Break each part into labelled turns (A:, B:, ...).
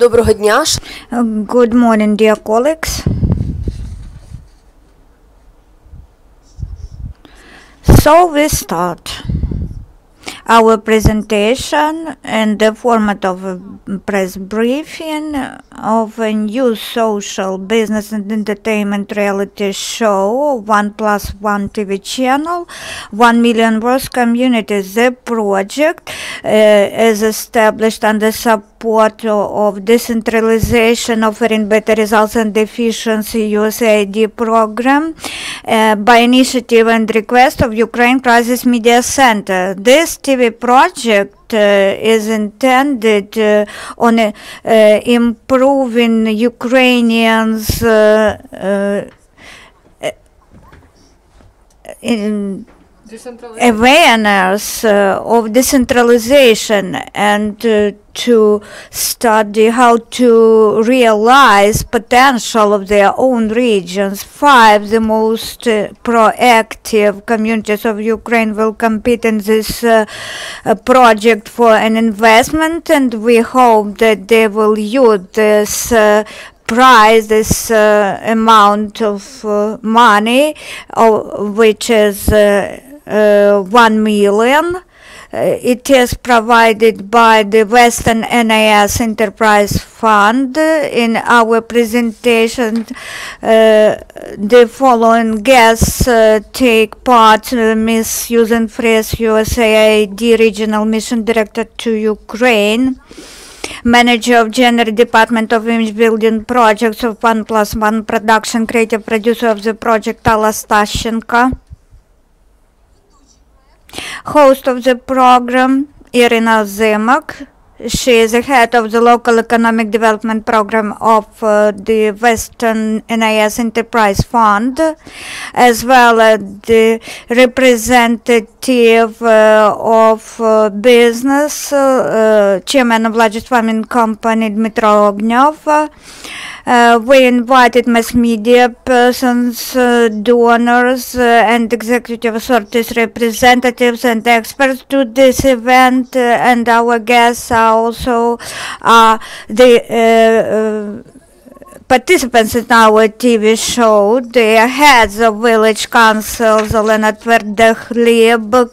A: Доброго дня.
B: Good morning, dear colleagues. So we start our presentation in the format of a press briefing of a new social business and entertainment reality show, 1+1 TV channel, 1 Million UAH community. The project is established under support of decentralization, offering better results and efficiency USAID program by initiative and request of Ukraine Crisis Media Center. This TV project is intended on improving Ukrainians' awareness of decentralization and to study how to realize potential of their own regions. 5, the most proactive communities of Ukraine will compete in this project for an investment, and we hope that they will use this prize, this amount of money, which is 1 million. It is provided by the Western NIS Enterprise Fund. In our presentation, the following guests take part: Ms. Suzanne Fritz, USAID Regional Mission Director to Ukraine, Manager of General Department of Image Building Projects of 1+1 Production, Creative Producer of the project, Alla Stashchenko. Host of the program, Iryna Ozymok. She is the head of the Local Economic Development Program of the Western NIS Enterprise Fund, as well as the representative of business, chairman of largest farming company, Dmytro Ogniov. We invited mass media persons, donors, and executive authorities, representatives, and experts to this event, and our guests are also the participants in our TV show. They are heads of village councils: Alla Stashchenko,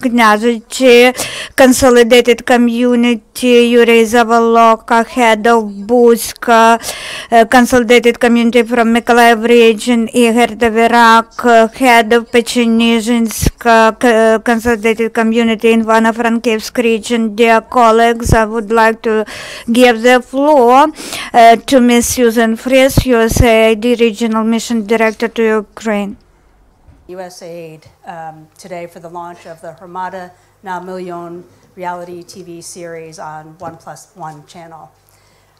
B: Consolidated Community, Yuri Zavoloka, head of Buzka, Consolidated Community from Mykolaiv region, Igor Dovirak, head of Pechenizhinsk, Consolidated Community in Ivano-Frankivsk region. Dear colleagues, I would like to give the floor to Ms. Suzanne Fritz, USAID Regional Mission Director to Ukraine.
C: USAID today for the launch of the Hromada na Million reality TV series on 1+1 channel.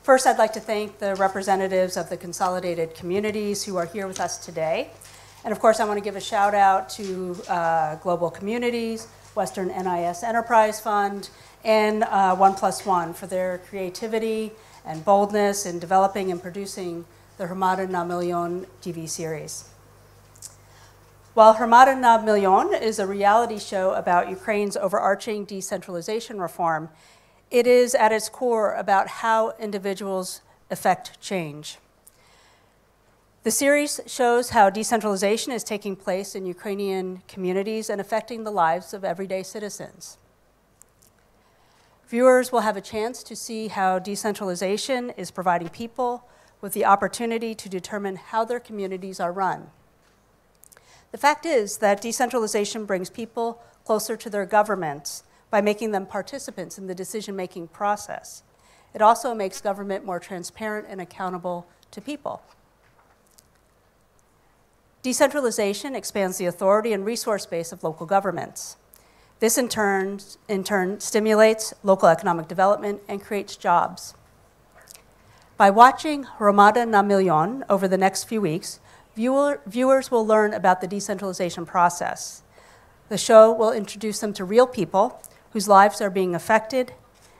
C: First, I'd like to thank the representatives of the consolidated communities who are here with us today. And of course, I want to give a shout out to Global Communities, Western NIS Enterprise Fund, and 1+1 for their creativity and boldness in developing and producing the Hromada na Million TV series. While Hromada na Million is a reality show about Ukraine's overarching decentralization reform, it is at its core about how individuals affect change. The series shows how decentralization is taking place in Ukrainian communities and affecting the lives of everyday citizens. Viewers will have a chance to see how decentralization is providing people with the opportunity to determine how their communities are run. The fact is that decentralization brings people closer to their governments by making them participants in the decision-making process. It also makes government more transparent and accountable to people. Decentralization expands the authority and resource base of local governments. This in turn stimulates local economic development and creates jobs. By watching Hromada na Million over the next few weeks, viewers will learn about the decentralization process. The show will introduce them to real people whose lives are being affected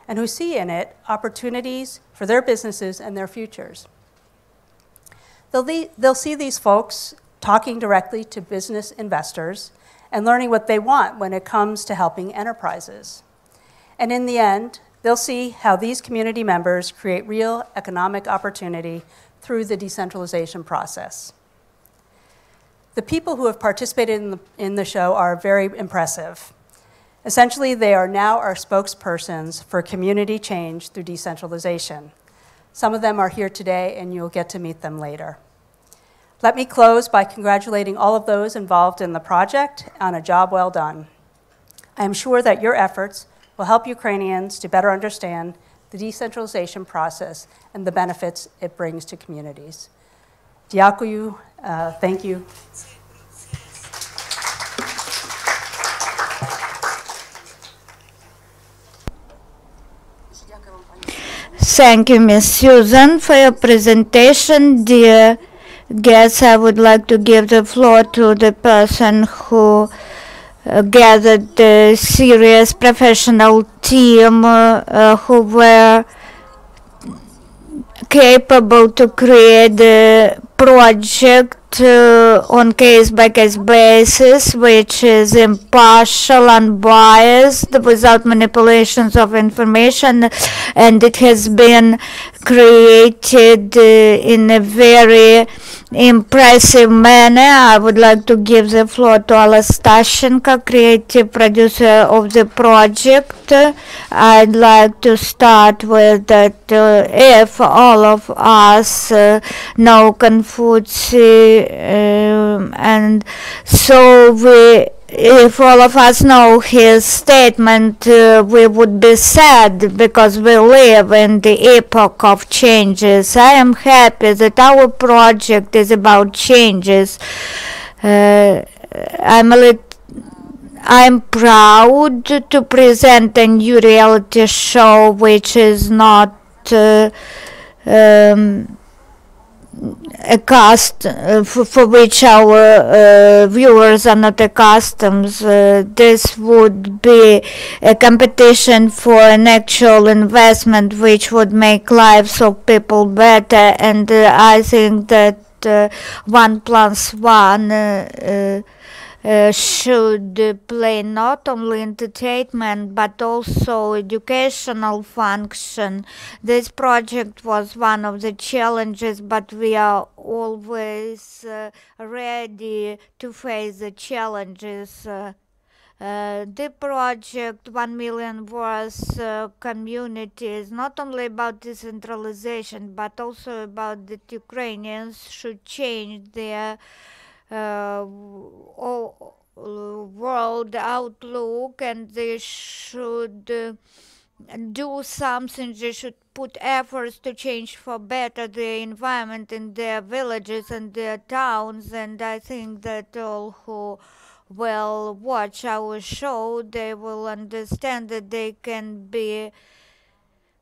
C: and who see in it opportunities for their businesses and their futures. They'll see these folks talking directly to business investors and learning what they want when it comes to helping enterprises. And in the end, They'll see how these community members create real economic opportunity through the decentralization process. The people who have participated in the show are very impressive. Essentially, they are now our spokespersons for community change through decentralization. Some of them are here today, and you'll get to meet them later. Let me close by congratulating all of those involved in the project on a job well done. I am sure that your efforts will help Ukrainians to better understand the decentralization process and the benefits it brings to communities. Дякую. Thank you.
B: Thank you, Ms. Susan, for your presentation. Dear guests, I would like to give the floor to the person who gathered the serious professional team who were capable to create the project on case-by-case basis, which is impartial, unbiased, without manipulations of information, and it has been created in a very impressive manner. I would like to give the floor to Alla Stashchenko, creative producer of the project. I'd like to start with that if all of us know Confucius, and so if all of us know his statement, we would be sad because we live in the epoch of changes. I am happy that our project is about changes. I'm proud to present a new reality show which is not for which our viewers are not accustomed. This would be a competition for an actual investment which would make lives of people better, and I think that 1+1 should play not only entertainment but also educational function. This project was one of the challenges, but we are always ready to face the challenges. The project 1 million worth community is not only about decentralization but also about that Ukrainians should change their world outlook, and they should do something. They should put efforts to change for better the environment in their villages and their towns. And I think that all who will watch our show, they will understand that they can be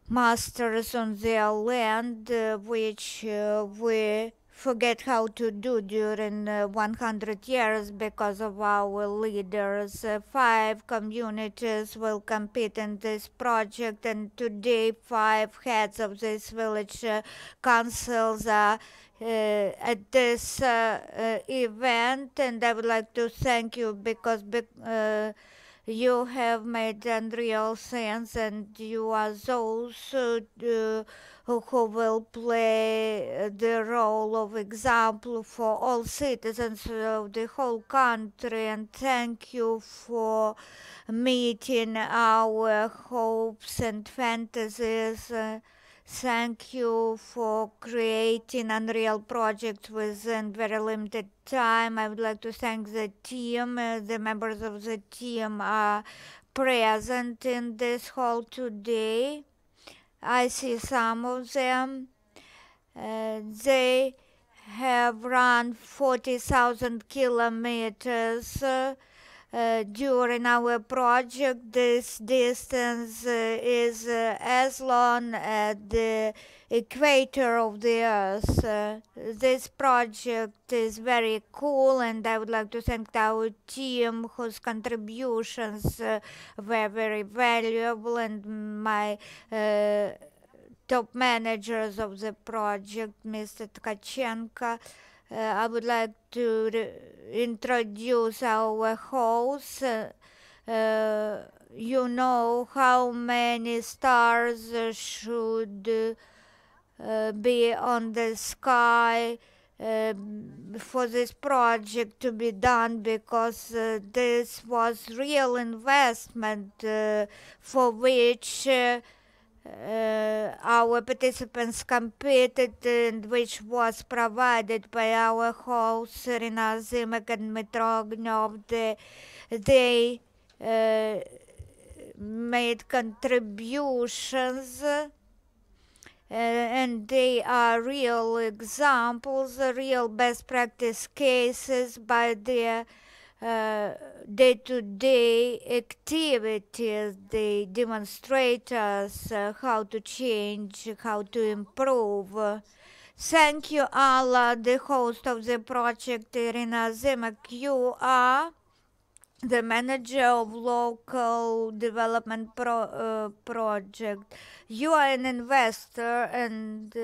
B: masters on their land, which we forget how to do during 100 years because of our leaders. 5 communities will compete in this project, and today 5 heads of this village councils are at this event, and I would like to thank you because you have made unreal sense, and you are those who will play the role of example for all citizens of the whole country. And thank you for meeting our hopes and fantasies. Thank you for creating unreal projects within very limited time. I would like to thank the team. The members of the team are present in this hall today. I see some of them. They have run 40,000 kilometers during our project. This distance is as long as the equator of the earth. This project is very cool, and I would like to thank our team whose contributions were very valuable, and my top managers of the project, Mr. Tkachenko. I would like to introduce our host, you know how many stars should be on the sky for this project to be done, because this was real investment for which our participants competed, and which was provided by our hosts Iryna, Ozymok, and Dmytro Ogniov. They made contributions, and they are real examples, real best practice cases by their day-to-day activities. They demonstrate us how to change, how to improve. Thank you, Alla, the host of the project. Iryna, Ozymok, you are the manager of local development project. You are an investor, and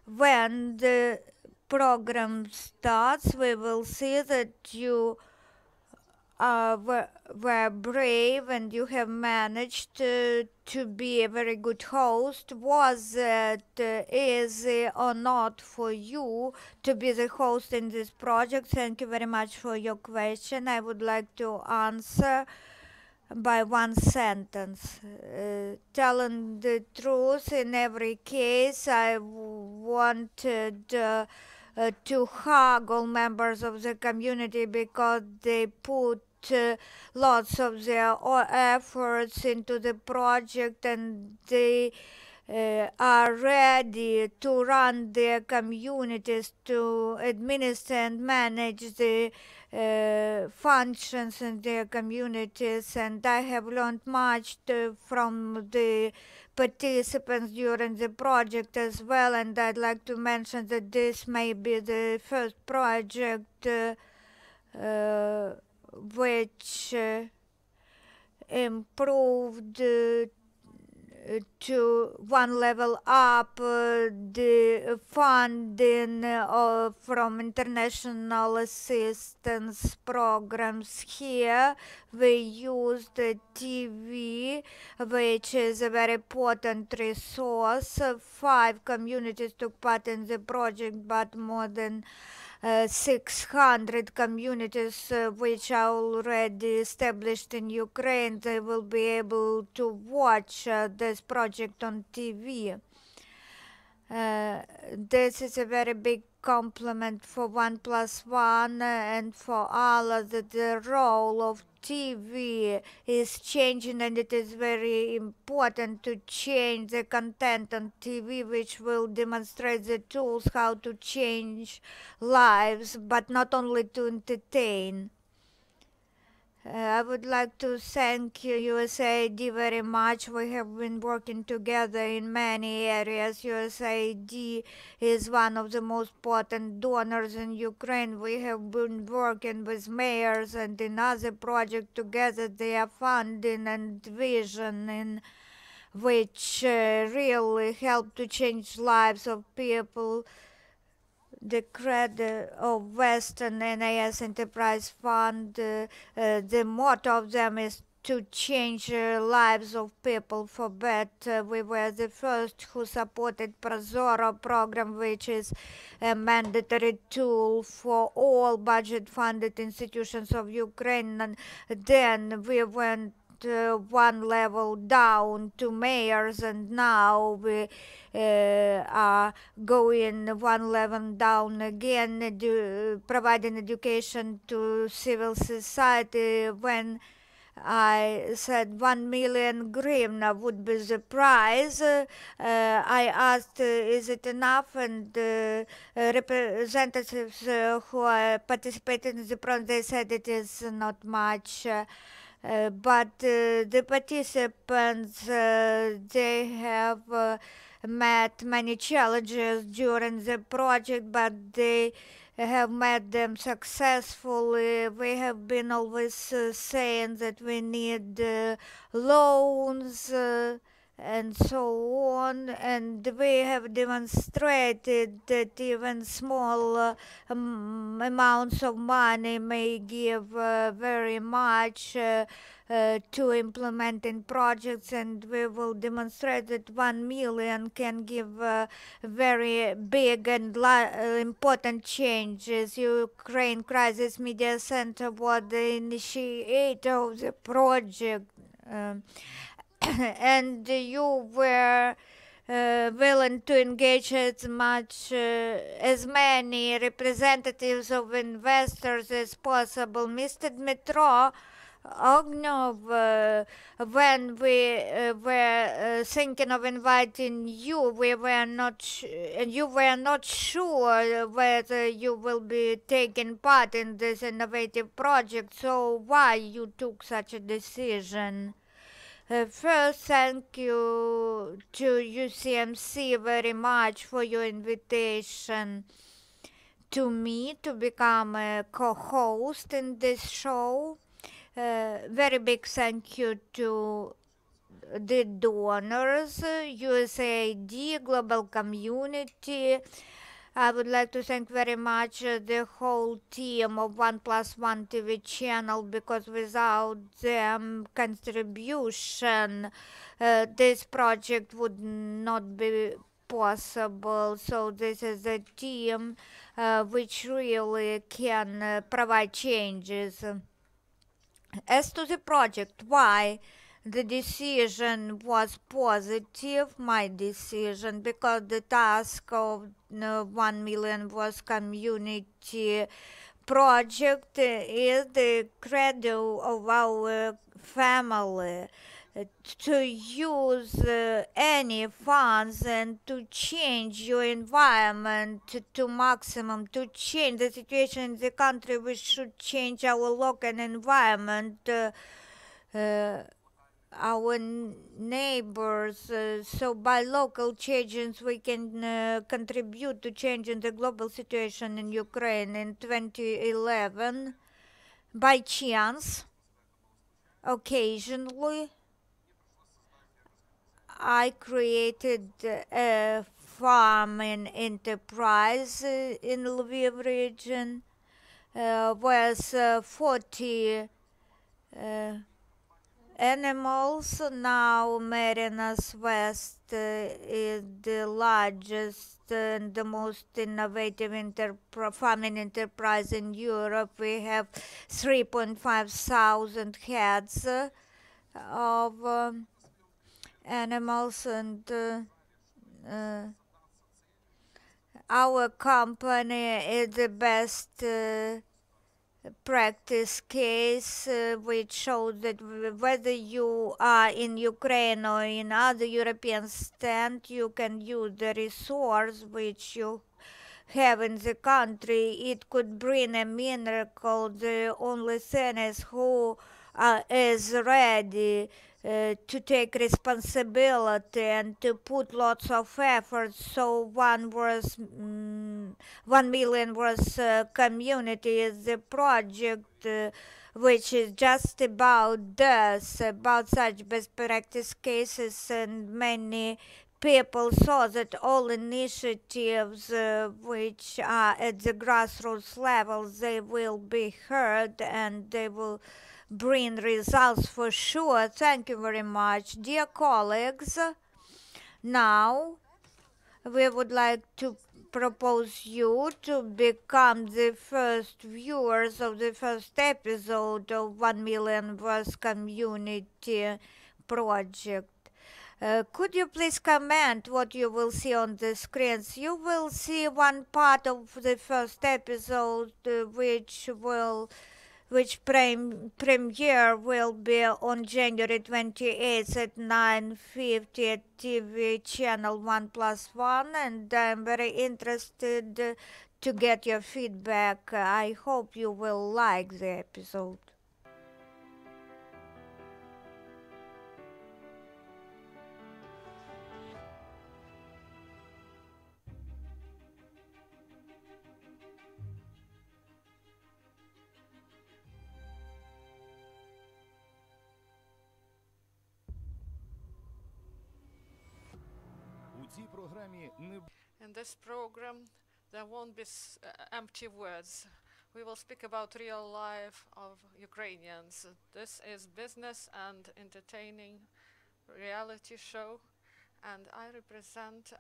B: when the program starts, we will see that you were brave and you have managed to be a very good host. Was it easy or not for you to be the host in this project? Thank you very much for your question. I would like to answer by one sentence. Telling the truth, in every case, I wanted to hug all members of the community, because they put lots of their efforts into the project, and they are ready to run their communities, to administer and manage the functions in their communities. And I have learned much from the participants during the project as well. And I'd like to mention that this may be the first project which improved to one level up the funding from international assistance programs. Here we used the TV, which is a very important resource. 5 communities took part in the project, but more than 600 communities which are already established in Ukraine, they will be able to watch this project on TV. This is a very big compliment for 1+1 and for Alla, that the role of TV is changing, and it is very important to change the content on TV, which will demonstrate the tools how to change lives, but not only to entertain. I would like to thank USAID very much. We have been working together in many areas. USAID is one of the most important donors in Ukraine. We have been working with mayors and in other projects together. They are funding and vision in which really help to change lives of people. The credit of Western NIS Enterprise Fund, the motto of them is to change lives of people for better. We were the first who supported Prozoro program, which is a mandatory tool for all budget-funded institutions of Ukraine. And then we went one level down to mayors, and now we are going one level down again, providing education to civil society. When I said 1 million hryvnia would be the prize, I asked, is it enough? And representatives who participated in the program, they said it is not much. But the participants, they have met many challenges during the project, but they have met them successfully. We have been always saying that we need loans and so on, and we have demonstrated that even small amounts of money may give very much to implementing projects, and we will demonstrate that 1 million can give very big and important changes. Ukraine Crisis Media Center was the initiator of the project. And you were willing to engage as many representatives of investors as possible. Mr. Dmytro Ogniov, when we were thinking of inviting you, we were not you were not sure whether you will be taking part in this innovative project. So why you took such a decision? First, thank you to UCMC very much for your invitation to me to become a co-host in this show. Very big thank you to the donors, USAID, global community. I would like to thank very much the whole team of 1+1 TV channel, because without them contribution, this project would not be possible. So this is a team which really can provide changes. As to the project, why the decision was positive, my decision, because the task of 1 million was community project is the credo of our family, to use any funds and to change your environment to maximum, to change the situation in the country. We should change our local environment, our neighbors. So by local changes we can contribute to changing the global situation in Ukraine. In 2011, by chance, occasionally, I created a farming enterprise in Lviv region with 40 animals. Now Merino-West is the largest and the most innovative farming enterprise in Europe. We have 3.5 thousand heads of animals, and our company is the best practice case which shows that whether you are in Ukraine or in other European state, you can use the resource which you have in the country. It could bring a miracle. The only thing is who is ready to take responsibility and to put lots of effort. So 1 million was community is the project which is just about this, about such best practice cases, and many people saw that all initiatives which are at the grassroots level, they will be heard and they will bring results for sure. Thank you very much, dear colleagues. Now we would like to propose you to become the first viewers of the first episode of 1 Million Words Community Project. Could you please comment what you will see on the screens? You will see one part of the first episode which premiere will be on January 28th at 9:50 at TV channel 1+1, and I'm very interested to get your feedback. I hope you will like the episode.
A: In this program, there won't be empty words. We will speak about real life of Ukrainians. This is business and entertaining reality show, and I represent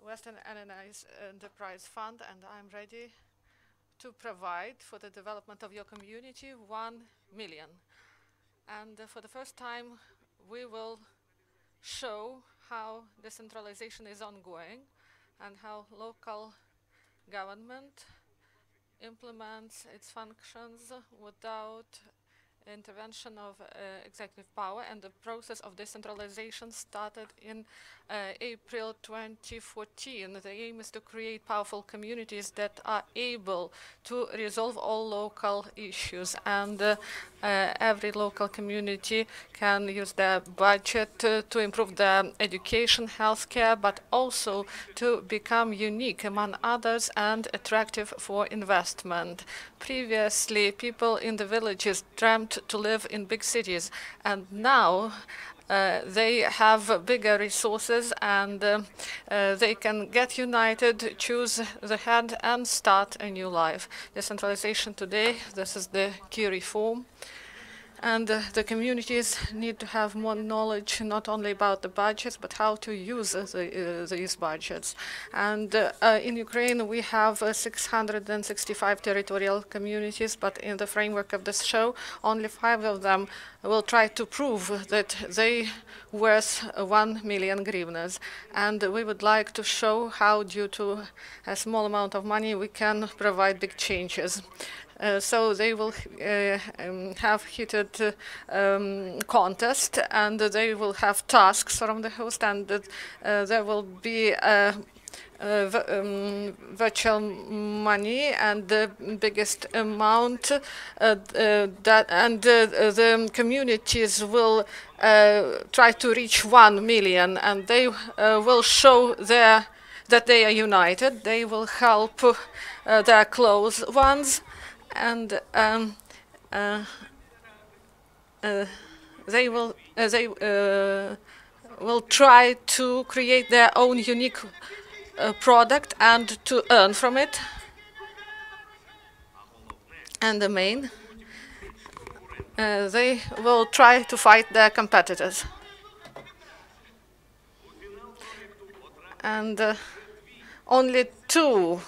A: Western Enterprise Fund, and I'm ready to provide for the development of your community 1 million. And for the first time, we will show how decentralization is ongoing and how local government implements its functions without intervention of executive power, and the process of decentralization started in April 2014. The aim is to create powerful communities that are able to resolve all local issues, and every local community can use their budget to improve their education, healthcare, but also to become unique among others and attractive for investment. Previously, people in the villages dreamt to live in big cities, and now they have bigger resources, and they can get united, choose the head, and start a new life. Decentralization today, this is the key reform. And the communities need to have more knowledge, not only about the budgets, but how to use these budgets. And in Ukraine, we have 665 territorial communities, but in the framework of this show, only 5 of them will try to prove that they worth 1 million hryvnias. And we would like to show how, due to a small amount of money, we can provide big changes. So they will have heated contest, and they will have tasks from the host, and there will be virtual money, and the biggest amount the communities will try to reach 1 million, and they will show that they are united. They will help their close ones, and they will try to create their own unique product and to earn from it. And the main, they will try to fight their competitors. And only 2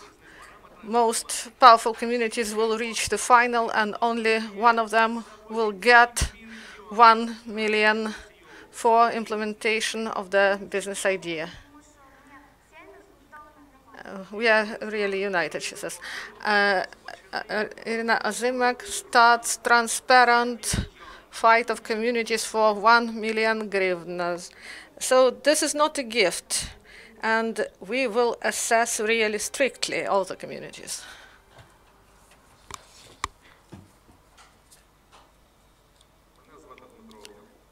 A: most powerful communities will reach the final, and only 1 of them will get 1 million for implementation of the business idea. We are really united, she says. Iryna Ozymok starts transparent fight of communities for 1 million hryvnias. So this is not a gift, and we will assess really strictly all the communities.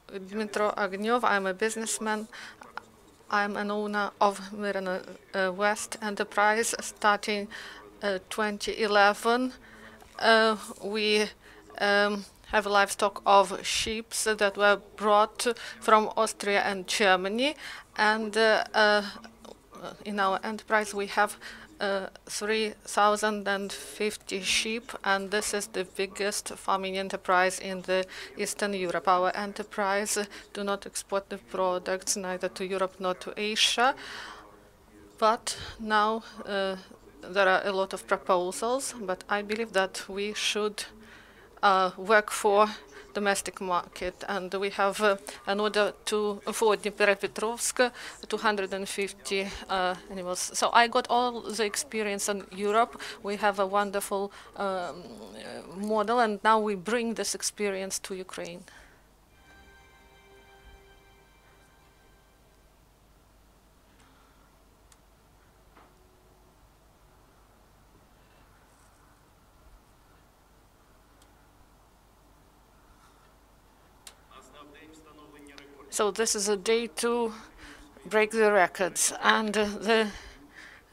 A: Dmytro Ogniov, I'm a businessman. I'm an owner of Merino-West enterprise starting 2011. We have a livestock of sheep that were brought from Austria and Germany, and in our enterprise we have 3,050 sheep, and this is the biggest farming enterprise in the Eastern Europe. Our enterprise do not export the products neither to Europe nor to Asia, but now there are a lot of proposals, but I believe that we should work for domestic market, and we have an order for Dnipropetrovsk 250 animals. So I got all the experience in Europe. We have a wonderful model, and now we bring this experience to Ukraine. So this is a day to break the records, and the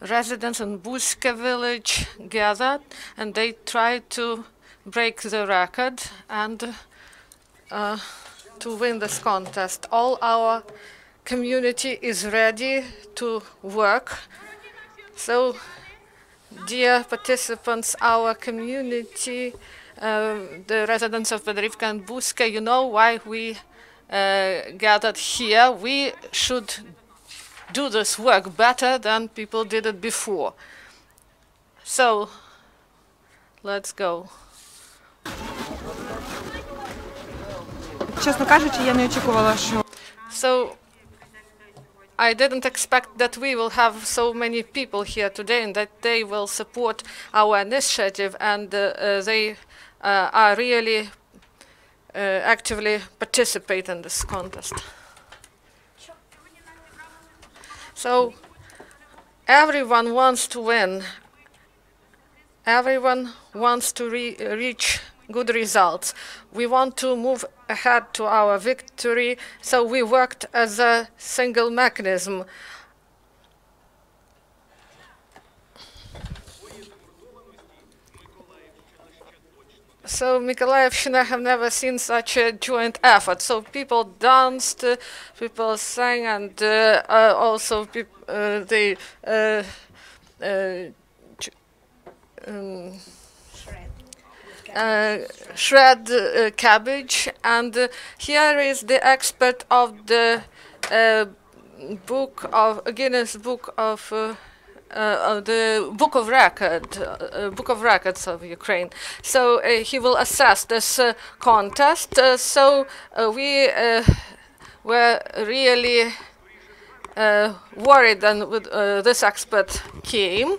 A: residents in Buska village gathered, and they tried to break the record and to win this contest. All our community is ready to work. So, dear participants, our community, the residents of Bedrivka and Buska, you know why we gathered here. We should do this work better than people did it before. So, let's go.
D: Чесно кажучи, я не очікувала, що
A: So, I didn't expect that we will have so many people here today and that they will support our initiative, and they are really actively participate in this contest. So, everyone wants to win. Everyone wants to reach good results. We want to move ahead to our victory, so we worked as a single mechanism. So Mykolaievshchina have never seen such a joint effort. So people danced, people sang, and also they shred cabbage. And here is the expert of the Guinness Book of the Book of Records of Ukraine. So he will assess this contest. So we were really worried when this expert came.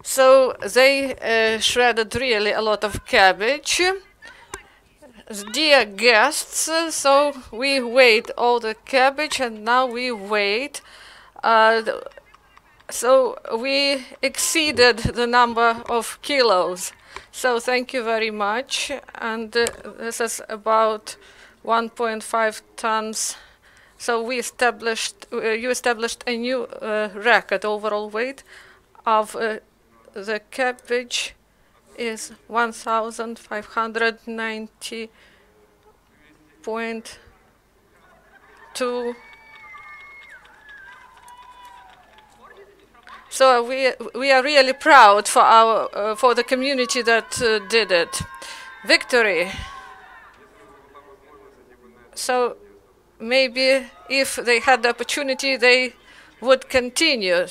A: So they shredded really a lot of cabbage. Dear guests, so we weighed all the cabbage, and now we weighed. So we exceeded the number of kilos. So thank you very much. And this is about 1.5 tons. So we established, you established a new record. Overall weight of the cabbage is 1,590.2. So we are really proud for our for the community that did it. Victory. So maybe if they had the opportunity, they would continue.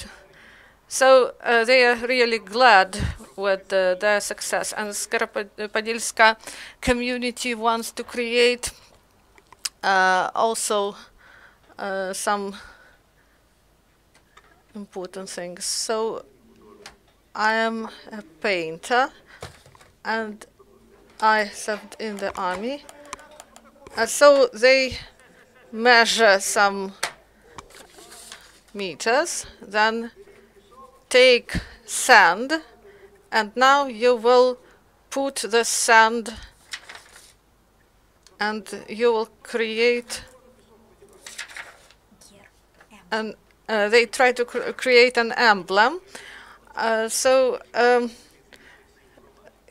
A: So they are really glad with their success. And Skaropodilska community wants to create also some important things. So I am a painter, and I served in the army. So they measure some meters, then take sand, and now you will put the sand and you will create an they try to create an emblem.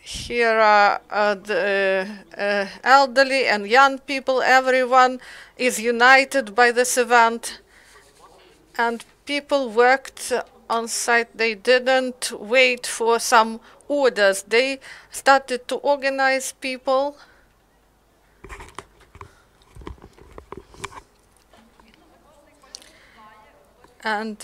A: Here are the elderly and young people. Everyone is united by this event, and people worked on site. They didn't wait for some orders. They started to organize people. And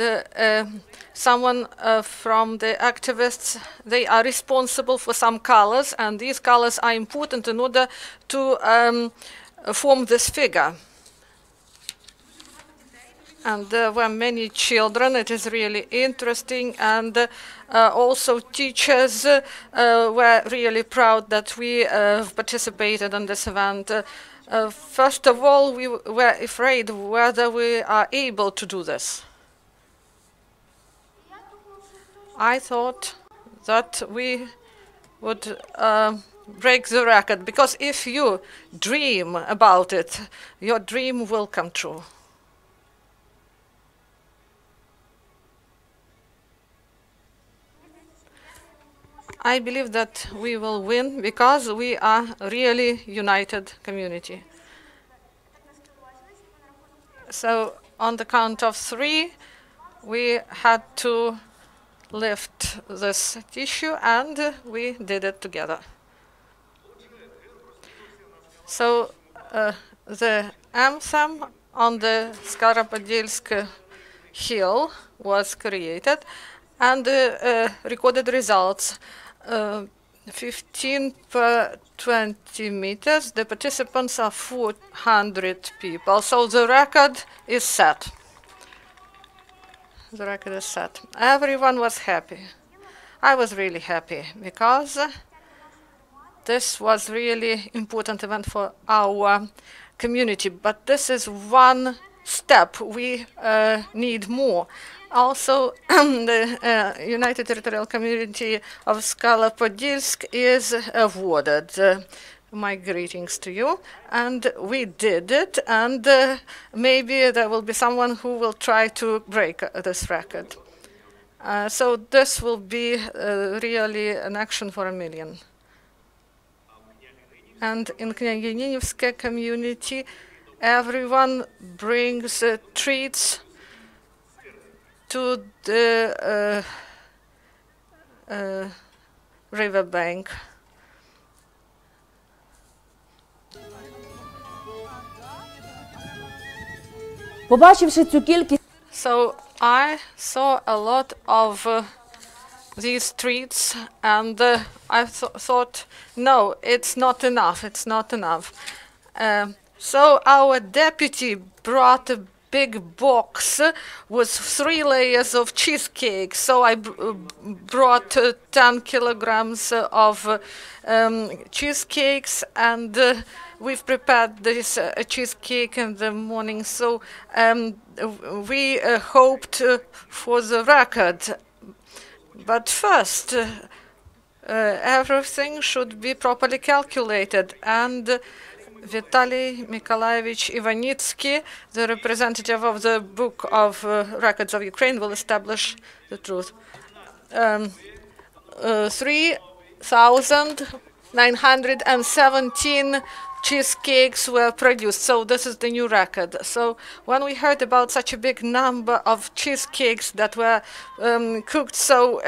A: someone from the activists, they are responsible for some colors, and these colors are important in order to form this figure. And there were many children. It is really interesting, and also teachers were really proud that we participated in this event. First of all, we were afraid whether we are able to do this. I thought that we would break the record, because if you dream about it, your dream will come true. I believe that we will win because we are a really united community. So on the count of 3, we had to lift this tissue, and we did it together. So the anthem on the Skaropodilsk hill was created, and recorded results. 15 per 20 meters. The participants are 400 people. So the record is set. The record is set. Everyone was happy. I was really happy because this was really important event for our community. But this is one step. We need more. Also, the United Territorial Community of Skaropodilsk is awarded. My greetings to you. And we did it, and maybe there will be someone who will try to break this record. So this will be really an action for 1 million. And in Knyazhninivsk community, everyone brings treats to the riverbank. So I saw a lot of these treats, and I thought, no, it's not enough, it's not enough. So our deputy brought a big box with 3 layers of cheesecake. So I brought 10 kilograms of cheesecakes, and we've prepared this cheesecake in the morning. So we hoped for the record. But first, everything should be properly calculated, and Vitaly Nikolaevich Ivanitsky, the representative of the Book of Records of Ukraine, will establish the truth. 3,917 cheesecakes were produced, so this is the new record. So when we heard about such a big number of cheesecakes that were cooked, so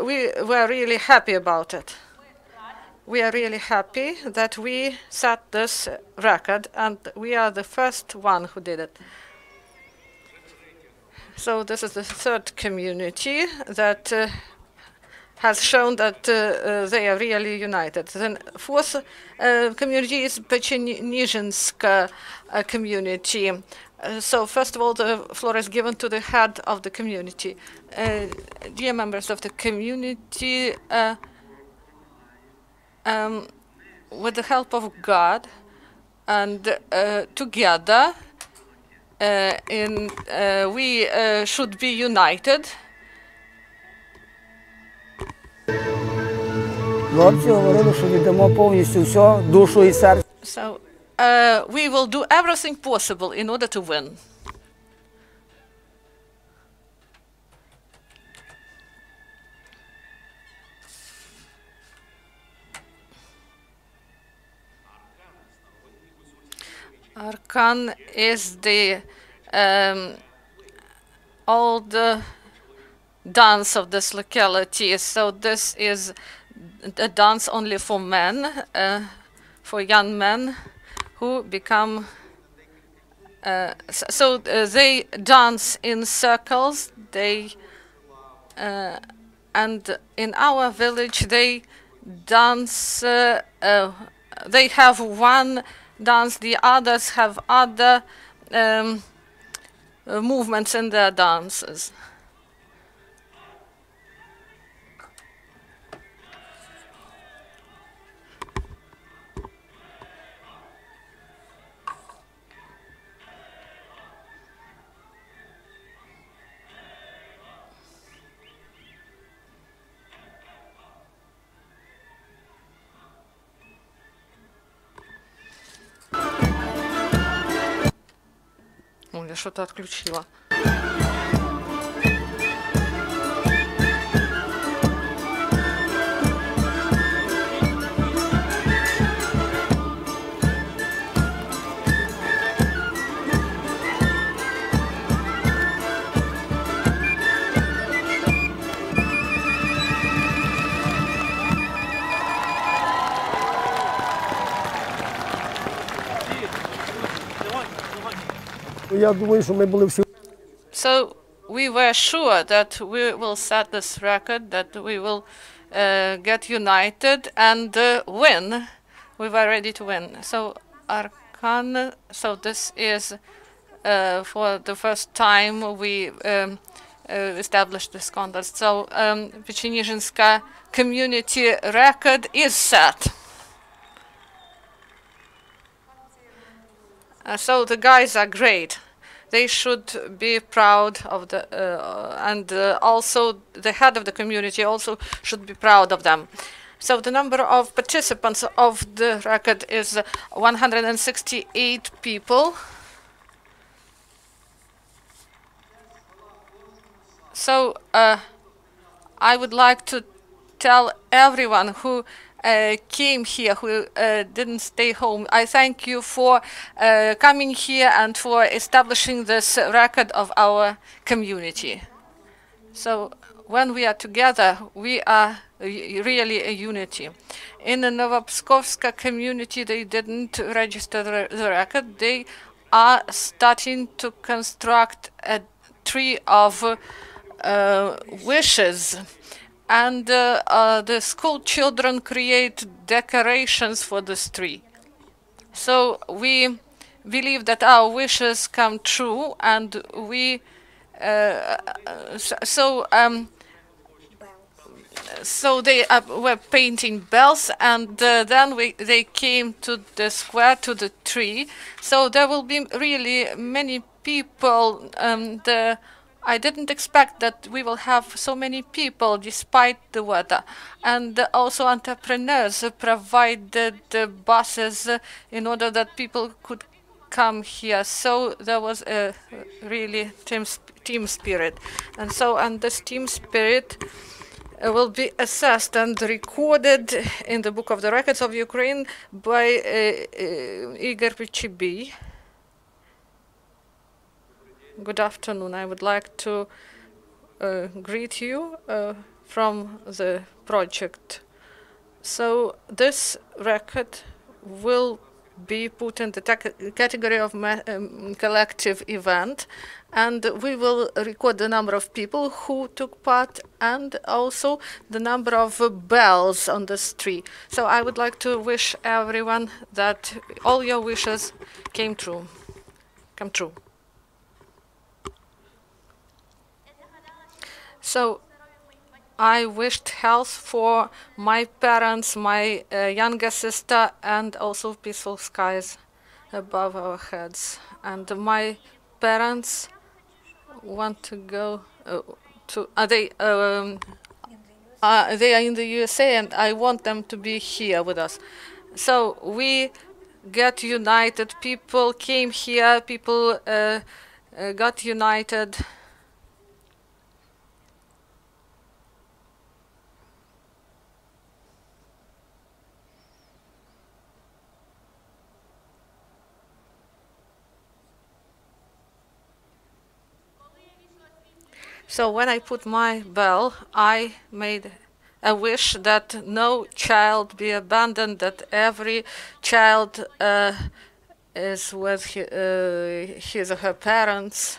A: we were really happy about it. We are really happy that we set this record, and we are the first one who did it. So this is the 3rd community that has shown that they are really united. The 4th community is Pechenizhinsk community. So first of all, the floor is given to the head of the community. Dear members of the community, with the help of God and together, we should be united. So we will do everything possible in order to win. Arkan is the old dance of this locality. So this is a dance only for men, for young men who become. They dance in circles. They and in our village they dance. They have one dance, the others have other movements in their dances. Ой, я что-то отключила.
E: я думаю, що ми були всі.
A: So we were sure that we will set this record, that we will get united and win. We were ready to win. So Arkan, so this is for the first time we established this contest. So Pechenizhinska community record is set. So the guys are great. They should be proud of the, and also the head of the community also should be proud of them. So the number of participants of the record is 168 people. So I would like to tell everyone who came here, who didn't stay home, I thank you for coming here and for establishing this record of our community. So when we are together, we are really a unity. In the Novopskovska community, they didn't register the record. They are starting to construct a tree of wishes. And the school children create decorations for this tree. So we believe that our wishes come true, and we so they were painting bells, and then they came to the square, to the tree. So there will be really many people. I didn't expect that we will have so many people despite the weather. And also entrepreneurs provided buses in order that people could come here. So there was a really team spirit. And so, and this team spirit will be assessed and recorded in the Book of the Records of Ukraine by Igor Pichibi. Good afternoon. I would like to greet you from the project. So this record will be put in the category of collective event, and we will record the number of people who took part and also the number of bells on the street. So I would like to wish everyone that all your wishes come true. So I wished health for my parents, my younger sister, and also peaceful skies above our heads. And my parents want to go to, they are in the USA, and I want them to be here with us. So we get united, people came here, people got united. So when I put my bell, I made a wish that no child be abandoned, that every child is with his or her parents.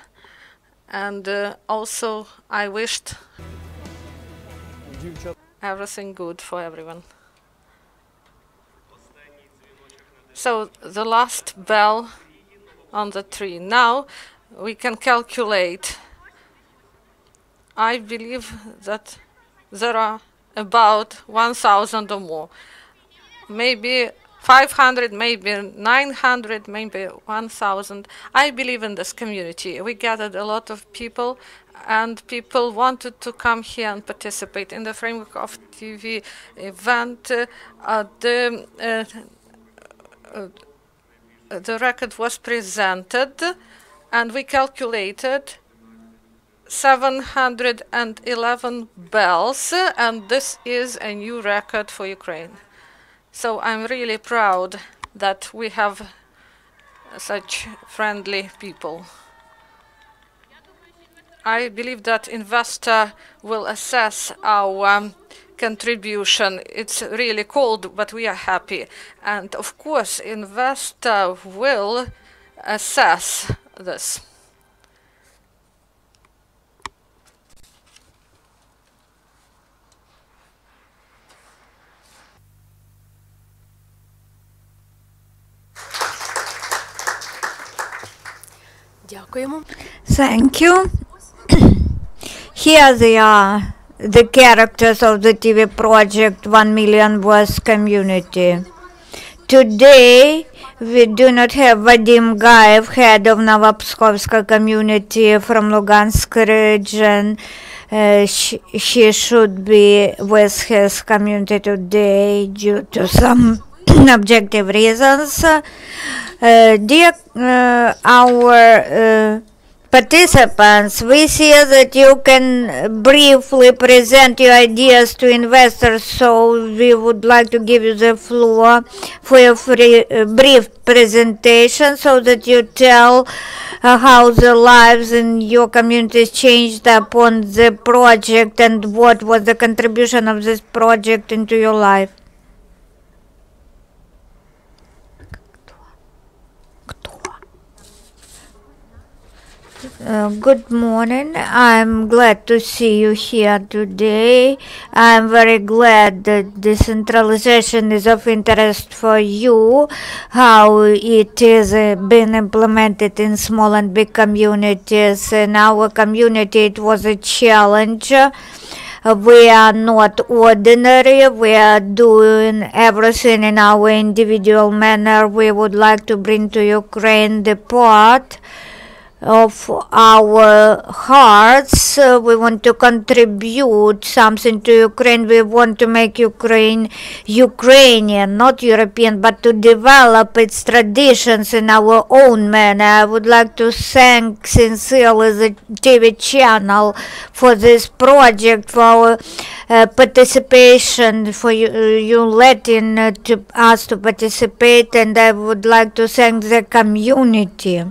A: And also I wished everything good for everyone. So the last bell on the tree. Now we can calculate. I believe that there are about 1,000 or more, maybe 500, maybe 900, maybe 1,000. I believe in this community. We gathered a lot of people, and people wanted to come here and participate in the framework of TV event. The record was presented, and we calculated 711 bells, and this is a new record for Ukraine. So I'm really proud that we have such friendly people. I believe that investor will assess our contribution. It's really cold, but we are happy. And of course, investor will assess this.
B: Thank you. Here they are, the characters of the TV project 1 Million West community. Today, we do not have Vadim Gaev, head of Novopskovska community from Lugansk region. He should be with his community today due to some objective reasons. Dear our participants, we see that you can briefly present your ideas to investors, so we would like to give you the floor for a brief presentation so that you tell how the lives in your communities changed upon the project and what was the contribution of this project into your life. Good morning. I'm glad to see you here today. I'm very glad that decentralization is of interest for you, how it is been implemented in small and big communities. In our community, it was a challenge. We are not ordinary. We are doing everything in our individual manner. We would like to bring to Ukraine the part of our hearts. We want to contribute something to Ukraine. We want to make Ukraine Ukrainian, not European, but to develop its traditions in our own manner. I would like to thank sincerely the TV channel for this project, for our participation, for you letting us to participate, and I would like to thank the community,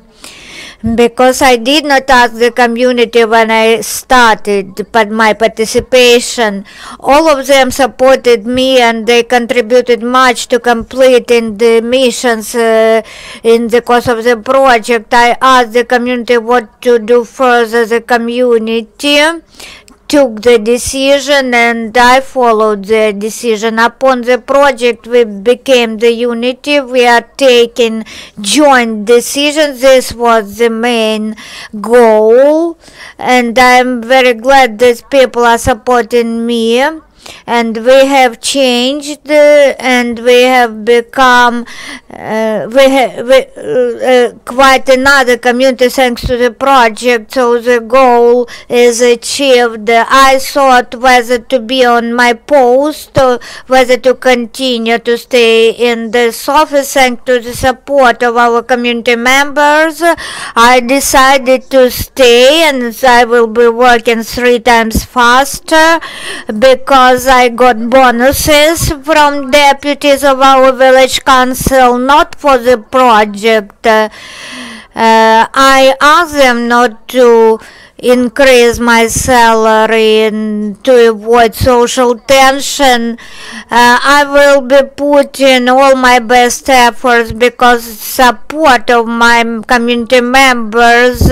B: because I did not ask the community when I started my participation. All of them supported me and they contributed much to completing the missions in the course of the project. I asked the community what to do further. The community took the decision and I followed the decision. Upon the project, we became the unity. We are taking joint decisions. This was the main goal, and I'm very glad that people are supporting me. And we have changed, and we have become quite another community thanks to the project. So the goal is achieved. I thought whether to be on my post or whether to continue to stay in this office. Thanks to the support of our community members, I decided to stay, and I will be working 3 times faster because I got bonuses from deputies of our village council, not for the project. I asked them not to increase my salary and to avoid social tension. I will be putting all my best efforts because support of my community members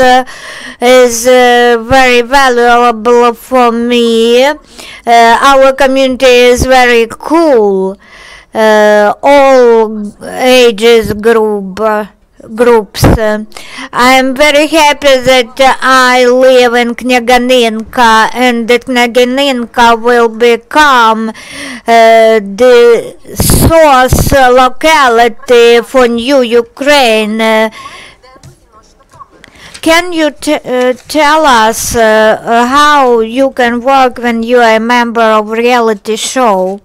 B: is very valuable for me. Our community is very cool. All ages groups. I am very happy that I live in Knyaganinka and that Knyaganinka will become the source locality for new Ukraine. Can you tell us how you can work when you are a member of reality show?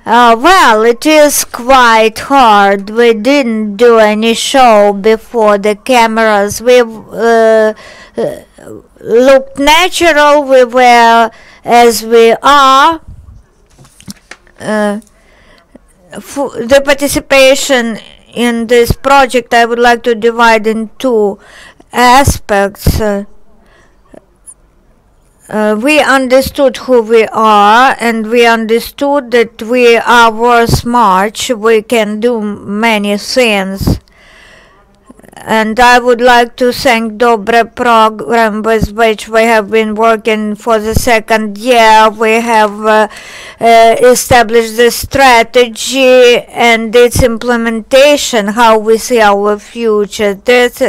B: Well, it is quite hard. We didn't do any show before the cameras. We looked natural. We were as we are. For the participation in this project, I would like to divide in 2 aspects. We understood who we are, and we understood that we are worth much. We can do many things. And I would like to thank Dobre program with which we have been working for the second year. We have established the strategy and its implementation, how we see our future. This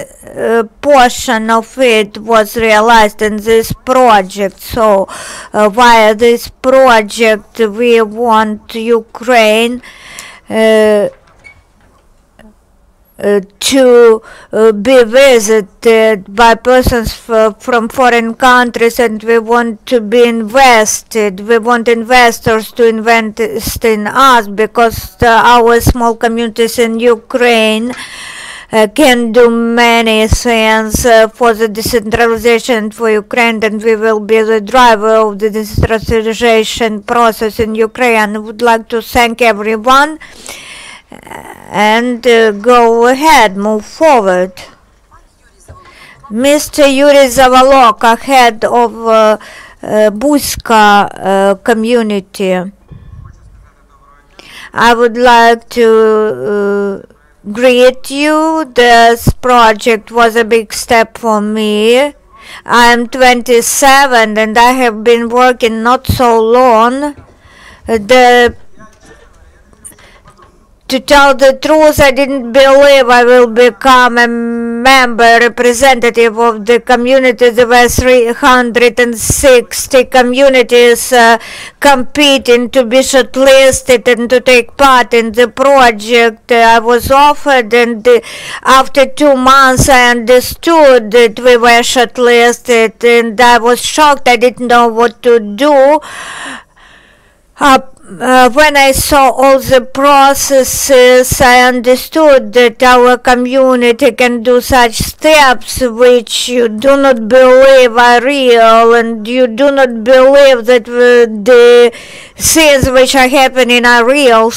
B: portion of it was realized in this project. So via this project we want Ukraine to be visited by persons from foreign countries, and we want to be invested. We want investors to invest in us because our small communities in Ukraine can do many things for the decentralization for Ukraine, and we will be the driver of the decentralization process in Ukraine. I would like to thank everyone and go ahead, move forward. Mr. Yuri Zavoloka, head of Buska community. I would like to greet you. This project was a big step for me. I am 27 and I have been working not so long. To tell the truth, I didn't believe I will become a member, representative of the community. There were 360 communities competing to be shortlisted and to take part in the project. I was offered, and after 2 months I understood that we were shortlisted, and I was shocked. I didn't know what to do. When I saw all the processes, I understood that our community can do such steps which you do not believe are real, and you do not believe that the things which are happening are real,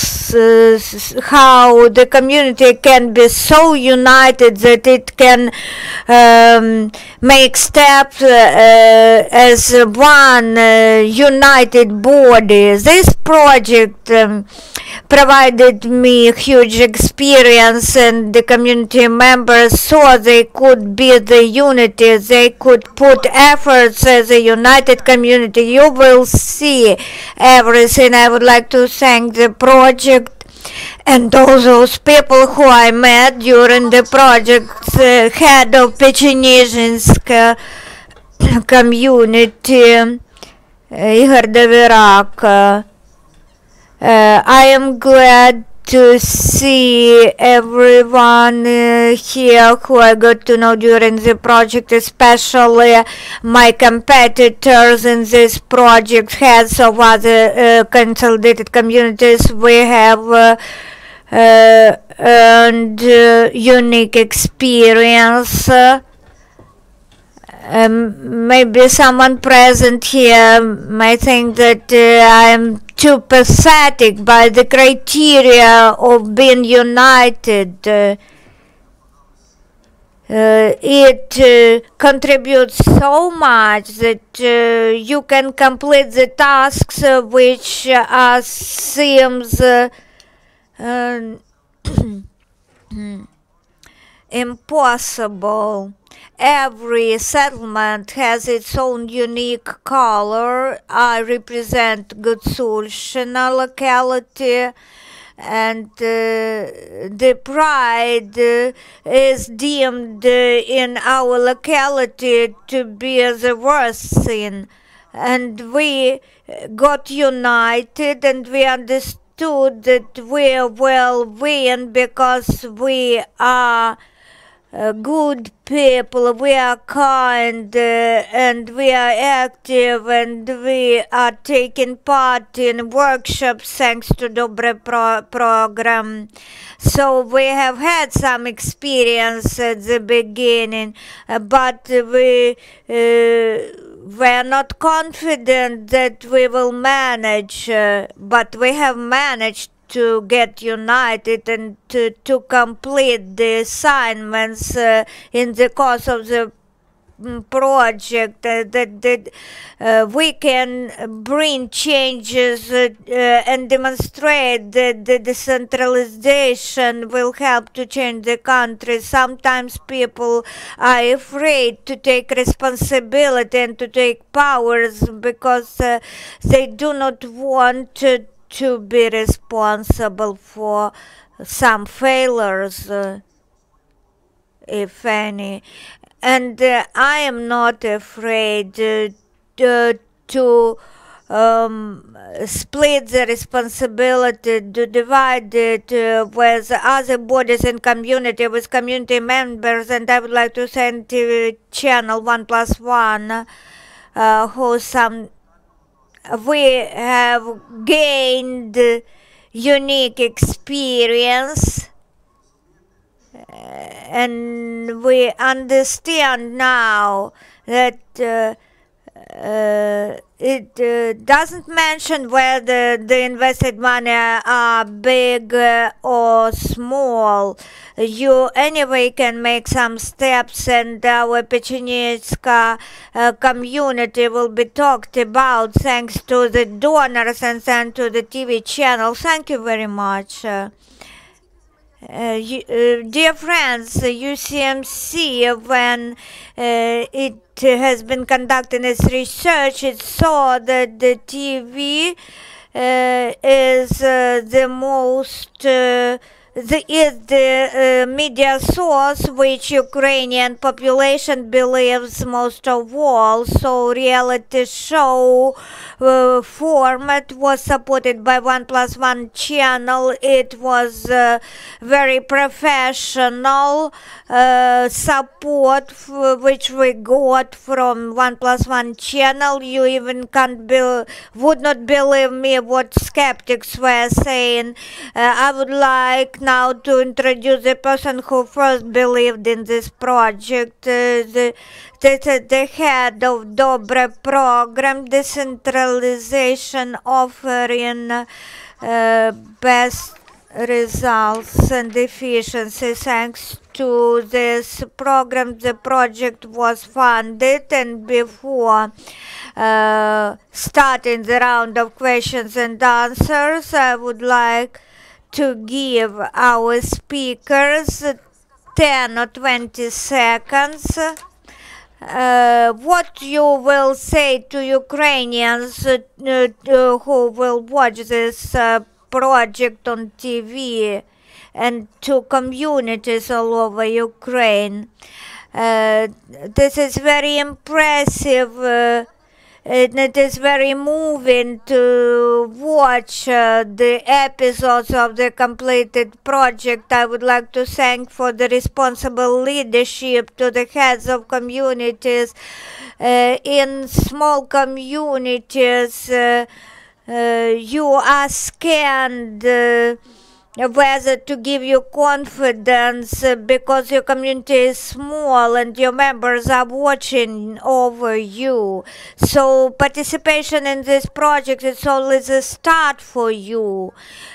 B: how the community can be so united that it can make steps as one united body. This project provided me huge experience, and the community members saw they could be the unity, they could put efforts as a united community. You will see everything. I would like to thank the project and all those people who I met during the project, head of Pechenizhinsk community, Igor Devirak. I am glad to see everyone here who I got to know during the project, especially my competitors in this project, heads of other consolidated communities. We have earned unique experience. Maybe someone present here might think that I am too pathetic by the criteria of being united. It contributes so much that you can complete the tasks which seems impossible. Every settlement has its own unique color. I represent Gutsulshina locality, and the pride is deemed in our locality to be the worst thing. And we got united, and we understood that we will win because we are good people, we are kind, and we are active, and we are taking part in workshops thanks to Dobre program. So we have had some experience at the beginning, but we were not confident that we will manage, but we have managed to get united and to complete the assignments in the course of the project, that we can bring changes and demonstrate that the decentralization will help to change the country. Sometimes people are afraid to take responsibility and to take powers because they do not want to be responsible for some failures, if any. And I am not afraid to split the responsibility, to divide it with other bodies in community, with community members. And I would like to thank TV channel 1+1, we have gained unique experience, and we understand now that it doesn't mention whether the invested money are big or small. You anyway can make some steps, and our Pechenitska community will be talked about thanks to the donors and thanks to the TV channel. Thank you very much. Dear friends, UCMC, when it has been conducting its research, it saw that the TV is the media source which Ukrainian population believes most of all. So reality show format was supported by 1+1 channel. It was very professional support which we got from 1+1 channel. You even would not believe me what skeptics were saying. I would like now to introduce the person who first believed in this project, the head of Dobre program, decentralization, offering best results and efficiency. Thanks to this program, the project was funded, and before starting the round of questions and answers, I would like to give our speakers 10 or 20 seconds. What you will say to Ukrainians who will watch this project on TV, and to communities all over Ukraine. This is very impressive. It is very moving to watch the episodes of the completed project. I would like to thank for the responsible leadership to the heads of communities. In small communities, you are scanned whether to give you confidence because your community is small and your members are watching over you. So participation in this project is always a start for you.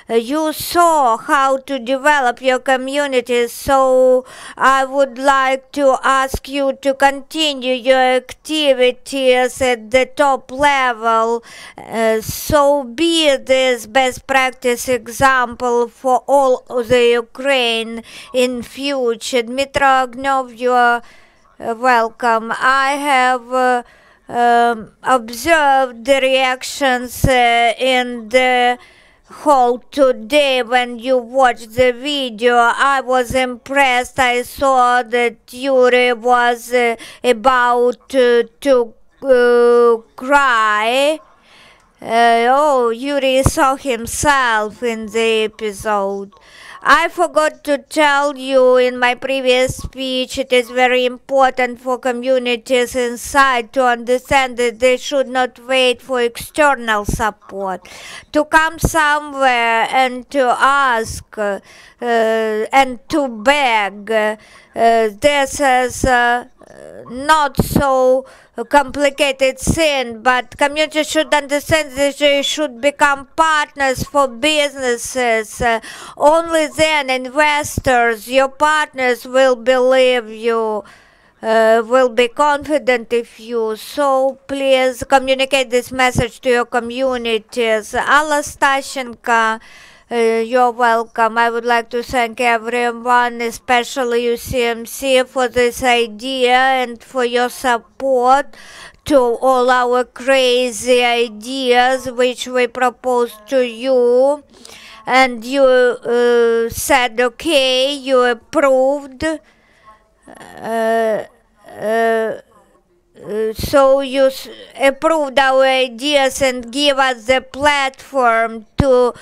B: You saw how to develop your community, so I would like to ask you to continue your activities at the top level. So be this best practice example for all of the Ukraine in future. Dmytro Ogniov, you are welcome. I have observed the reactions in the hall today when you watched the video. I was impressed. I saw that Yuri was about to cry. Yuri saw himself in the episode. I forgot to tell you in my previous speech, it is very important for communities inside to understand that they should not wait for external support. To come somewhere and to ask and to beg, this is not so complicated thing, but communities should understand that they should become partners for businesses. Only then investors, your partners, will believe you. will be confident if you. So please communicate this message to your communities. Alla Stashchenko, you're welcome. I would like to thank everyone, especially UCMC, for this idea and for your support to all our crazy ideas which we proposed to you. And you said okay, you approved. So you approved our ideas and give us the platform to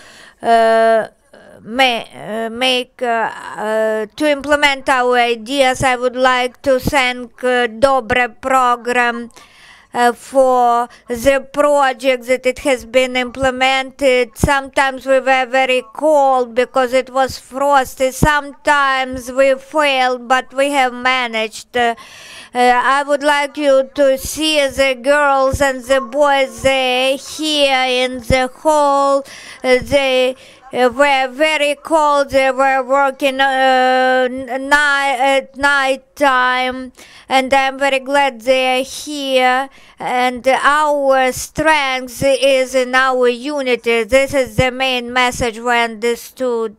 B: to implement our ideas. I would like to thank Dobre program for the project that it has been implemented. Sometimes we were very cold because it was frosty. Sometimes we failed, but we have managed. I would like you to see the girls and the boys here in the hall. They were very cold. They were working at night time, and I'm very glad they are here. And our strength is in our unity. This is the main message we understood.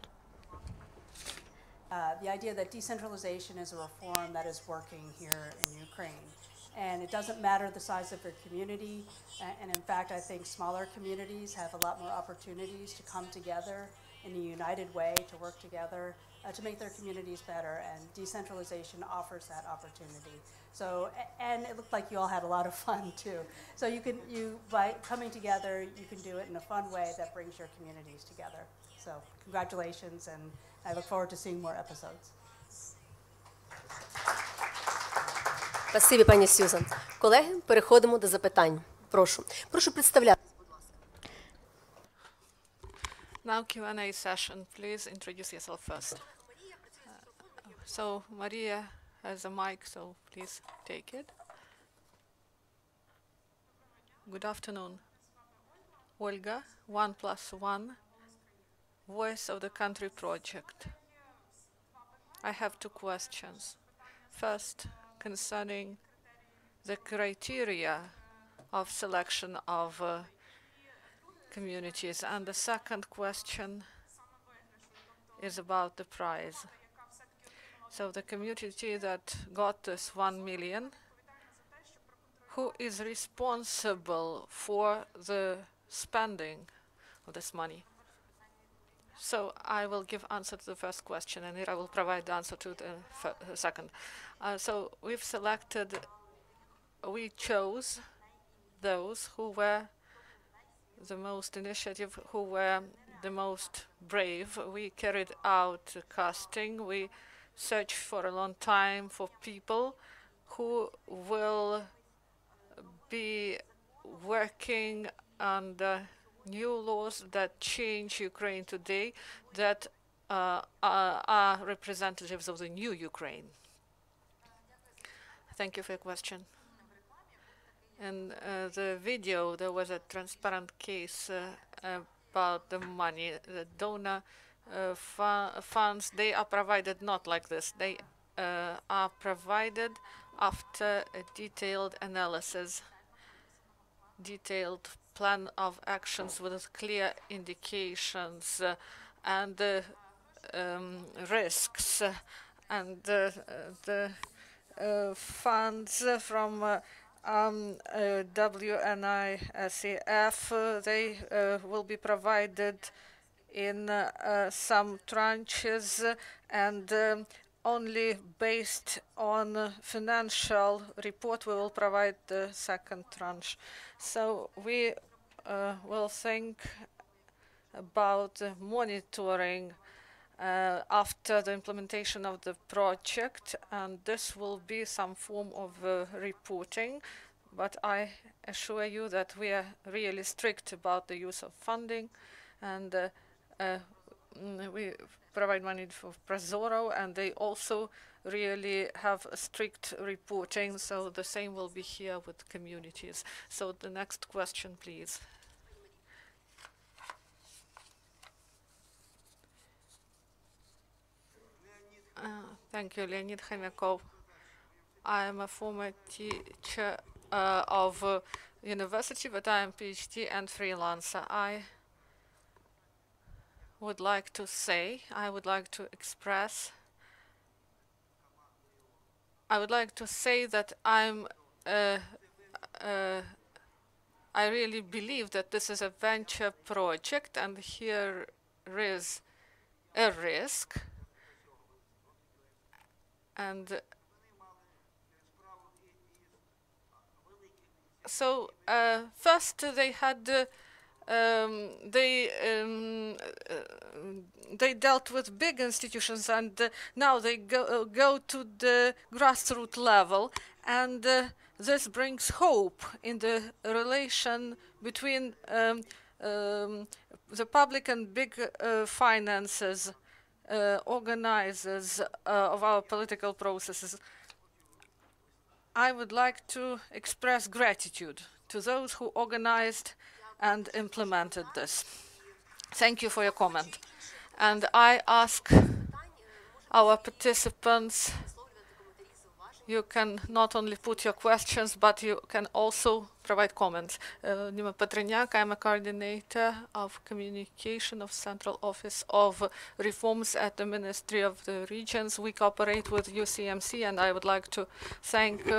C: The idea that decentralization is a reform that is working here in Ukraine. And it doesn't matter the size of your community. And in fact, I think smaller communities have a lot more opportunities to come together in a united way, to work together, to make their communities better. And decentralization offers that opportunity. So, and it looked like you all had a lot of fun too. So by coming together, you can do it in a fun way that brings your communities together. So congratulations, and I look forward to seeing more episodes.
E: Спасибі, пані Сюзан. Колеги, переходимо до запитань. Прошу представляти.
A: Now Q&A session. Please introduce yourself first. So Maria has a mic, so please take it. Good afternoon. Olga, 1+1, Voice of the Country Project. I have two questions. First, concerning the criteria of selection of communities, and the second question is about the prize. So the community that got this 1 million, who is responsible for the spending of this money? So I will give answer to the first question, and I will provide the answer to the second. So we chose those who were the most initiative, who were the most brave. We carried out casting. We searched for a long time for people who will be working on the new laws that change Ukraine today, that are representatives of the new Ukraine. Thank you for your question. In the video, there was a transparent case about the money. The donor funds, they are provided not like this. They are provided after a detailed analysis, detailed plan of actions with clear indications and risks, and the funds from WNISEF, they will be provided in some tranches, and only based on financial report we will provide the second tranche. So we will think about monitoring after the implementation of the project, and this will be some form of reporting, but I assure you that we are really strict about the use of funding, and we provide money for Prozoro, and they also really have a strict reporting, so the same will be here with communities. So the next question, please. Thank you, Leonid Khomyakov. I am a former teacher of university, but I am PhD and freelancer. I would like to say that I really believe that this is a venture project, and here is a risk. And so first they had they dealt with big institutions, and now they go to the grassroots level, and this brings hope in the relation between the public and big finances, organizers of our political processes. I would like to express gratitude to those who organized and implemented this. Thank you for your comment. And I ask our participants, you can not only put your questions, but you can also provide comments. Nima Petreniak, I'm a coordinator of communication of Central Office of Reforms at the Ministry of the Regions. We cooperate with UCMC, and I would like to thank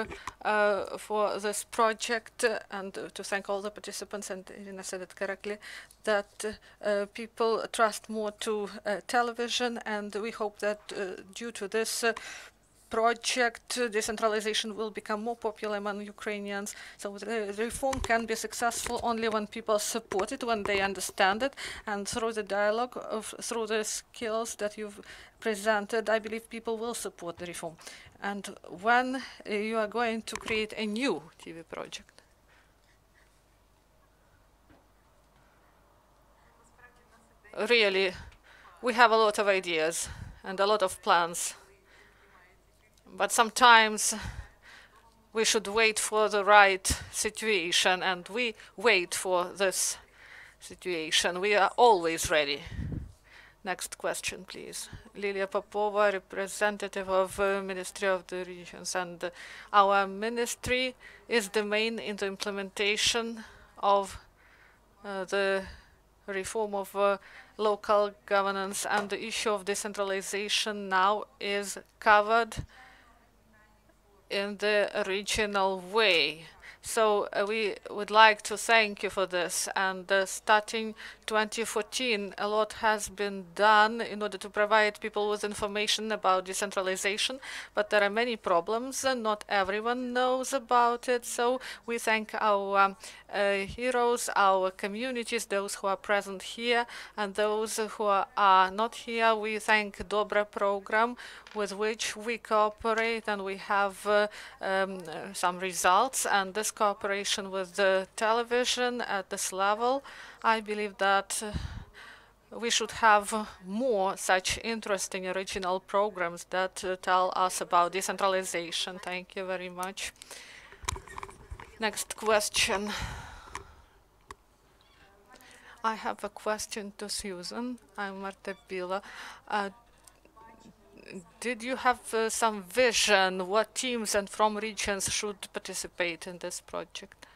A: for this project and to thank all the participants, and Iryna said it correctly, that people trust more to television, and we hope that due to this project, decentralization will become more popular among Ukrainians. So the reform can be successful only when people support it, when they understand it, and through the dialogue, through the skills that you've presented, I believe people will support the reform. And when you are going to create a new TV project? Really, we have a lot of ideas and a lot of plans. But sometimes we should wait for the right situation, and we wait for this situation. We are always ready. Next question, please. Lilia Popova, representative of Ministry of the Regions. And our ministry is the main in the implementation of the reform of local governance, and the issue of decentralization now is covered in the regional way. So we would like to thank you for this. And starting 2014, a lot has been done in order to provide people with information about decentralization, but there are many problems and not everyone knows about it. So we thank our heroes, our communities, those who are present here, and those who are not here. We thank Dobra program, with which we cooperate, and we have some results. And this cooperation with the television at this level, I believe that we should have more such interesting original programs that tell us about decentralization. Thank you very much. Next question. I have a question to Susan. I'm Marta Bila. Did you have some vision what teams and from regions should participate in this project?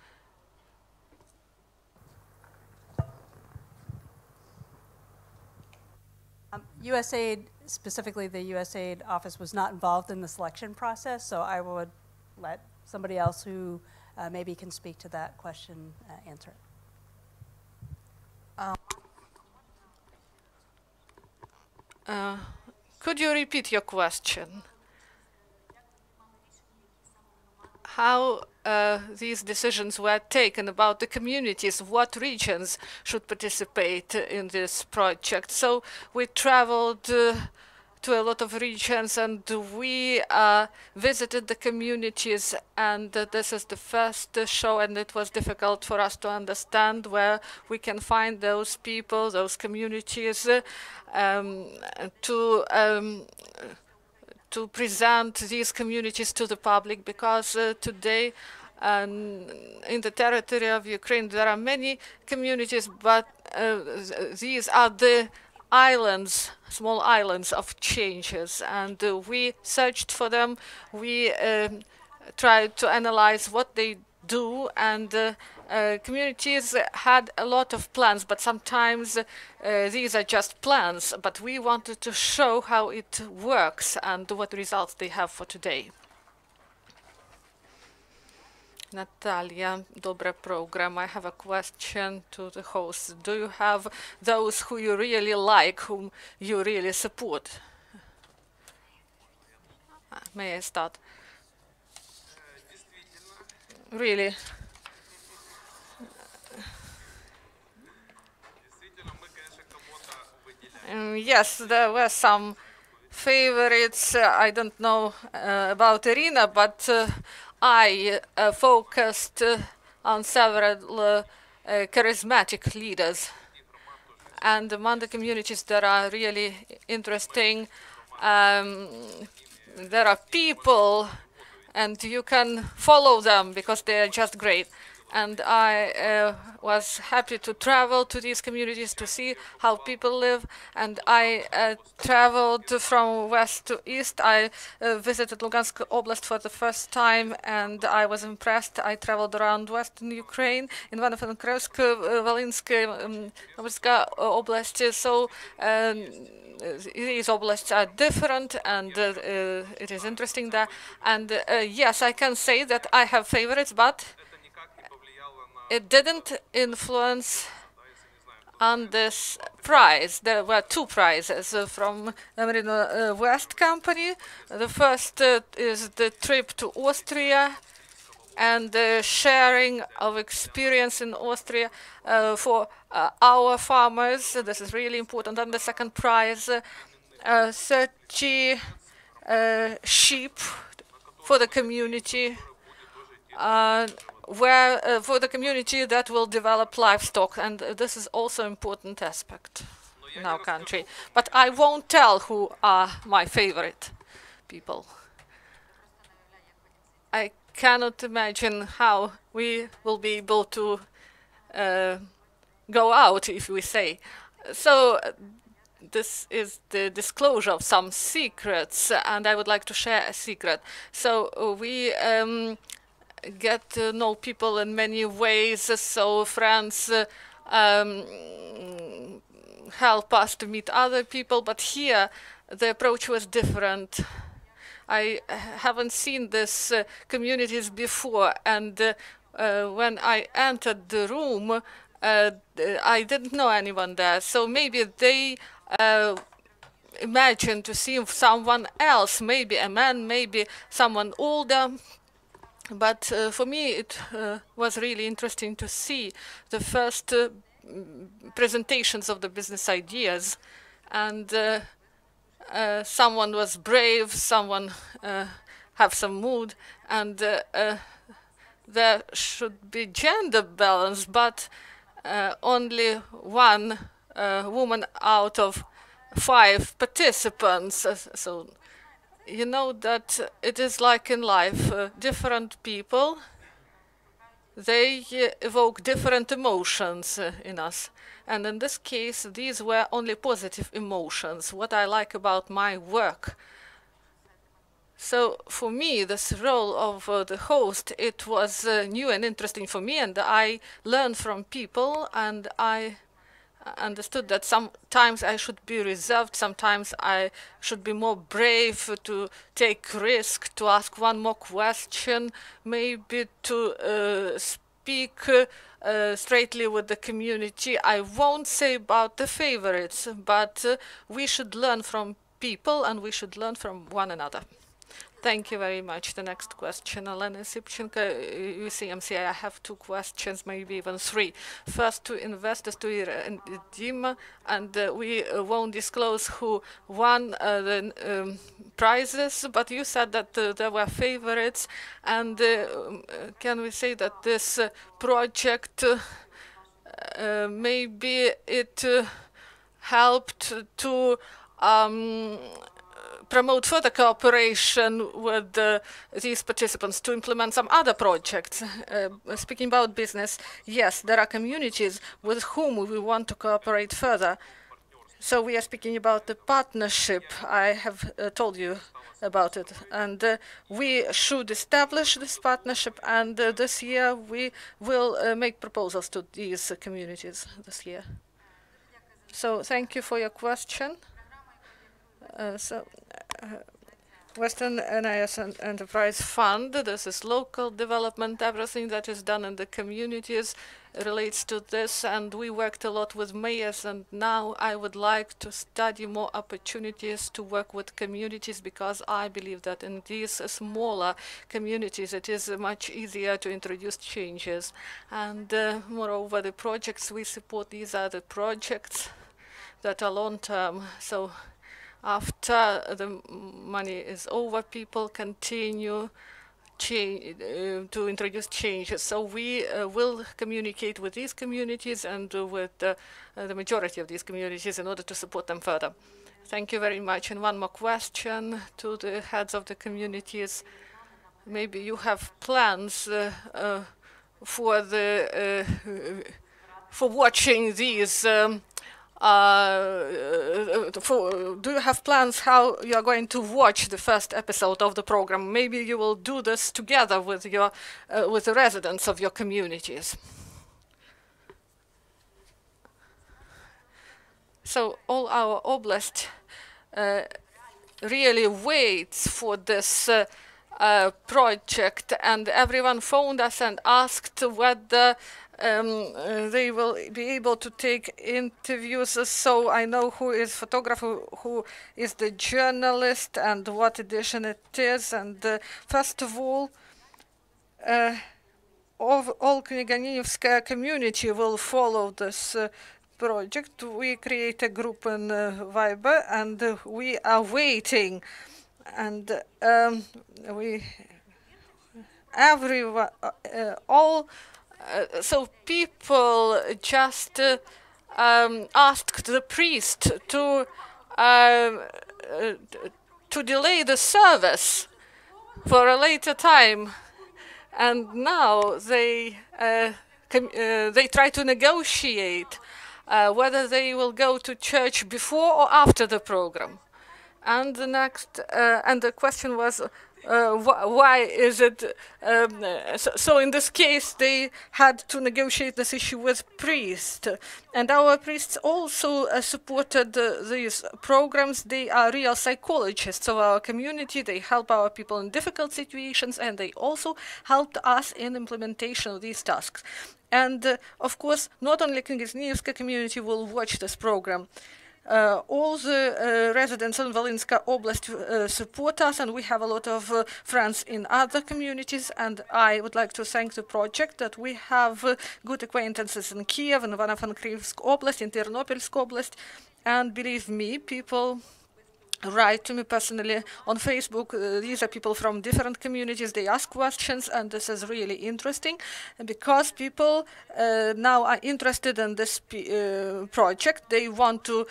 C: USAID, specifically the USAID office, was not involved in the selection process, so I would let somebody else who maybe can speak to that question answer it.
A: Could you repeat your question? How these decisions were taken about the communities, what regions should participate in this project? So we traveled to a lot of regions, and we visited the communities, and this is the first show, and it was difficult for us to understand where we can find those people, those communities, to present these communities to the public, because today in the territory of Ukraine there are many communities, but these are the islands, small islands of changes, and we searched for them. We tried to analyze what they do, and communities had a lot of plans, but sometimes these are just plans, but we wanted to show how it works and what results they have for today. Natalia, Dobra program. I have a question to the host. Do you have those who you really like, whom you really support? May I start? Really? Yes, there were some favorites. I don't know about Iryna, but I focused on several charismatic leaders. And among the communities that are really interesting, there are people, and you can follow them because they are just great. And I was happy to travel to these communities to see how people live. And I traveled from west to east. I visited Lugansk Oblast for the first time, and I was impressed. I traveled around western Ukraine, in Ivano-Frankivsk, Volynsk, Novoselsk Oblast. So these oblasts are different, and it is interesting there. And yes, I can say that I have favorites, but it didn't influence on this prize. There were two prizes from the Merino-West company. The first is the trip to Austria and the sharing of experience in Austria for our farmers. This is really important. And the second prize, 30 sheep for the community, for the community that will develop livestock, and this is also an important aspect in our country. But I won't tell who are my favorite people. I cannot imagine how we will be able to go out if we say. So this is the disclosure of some secrets, and I would like to share a secret. So we get to know people in many ways, so friends help us to meet other people, but here the approach was different. I haven't seen these communities before, and when I entered the room, I didn't know anyone there, so maybe they imagined to see someone else, maybe a man, maybe someone older. But for me, it was really interesting to see the first presentations of the business ideas. And someone was brave, someone have some mood, and there should be gender balance, but only one woman out of 5 participants. So you know that it is like in life, different people, they evoke different emotions in us. And in this case, these were only positive emotions, what I like about my work. So for me, this role of the host, it was new and interesting for me, and I learned from people, and I understood that sometimes I should be reserved, sometimes I should be more brave to take risk, to ask one more question, maybe to speak straightly with the community. I won't say about the favorites, but we should learn from people, and we should learn from one another. Thank you very much. The next question, Alla Stashchenko, UCMC. I have 2 questions, maybe even 3. First, to investors, to Iryna, and we won't disclose who won the prizes, but you said that there were favorites, and can we say that this project, maybe it helped to promote further cooperation with these participants to implement some other projects? Speaking about business, yes, there are communities with whom we want to cooperate further. So we are speaking about the partnership. I have told you about it. And we should establish this partnership, and this year we will make proposals to these communities this year. So thank you for your question. Western NIS Enterprise Fund, this is local development. Everything that is done in the communities relates to this, and we worked a lot with mayors, and now I would like to study more opportunities to work with communities, because I believe that in these smaller communities it is much easier to introduce changes. And moreover, the projects we support, these are the projects that are long-term. So after the money is over, people continue to introduce changes. So we will communicate with these communities and with the majority of these communities in order to support them further. Thank you very much. And one more question to the heads of the communities. Maybe you have plans for watching these. Do you have plans how you are going to watch the first episode of the program? Maybe you will do this together with your with the residents of your communities. So all our oblast really waits for this project, and everyone phoned us and asked whether they will be able to take interviews. So I know who is photographer, who is the journalist, and what edition it is. And first of all Knyganivska community will follow this project. We create a group in Viber, and we are waiting. And everyone, so people just asked the priest to delay the service for a later time, and now they try to negotiate whether they will go to church before or after the program. And the next, and the question was, why is it so in this case they had to negotiate this issue with priests, and our priests also supported these programs. They are real psychologists of our community. They help our people in difficult situations, and they also helped us in implementation of these tasks. And of course, not only Knyganivska community will watch this program. All the residents in Volynska Oblast support us, and we have a lot of friends in other communities. And I would like to thank the project that we have good acquaintances in Kiev, in Ivano-Frankivsk Oblast, in Ternopilsk Oblast. And believe me, people write to me personally on Facebook. These are people from different communities. They ask questions, and this is really interesting because people now are interested in this project. They want to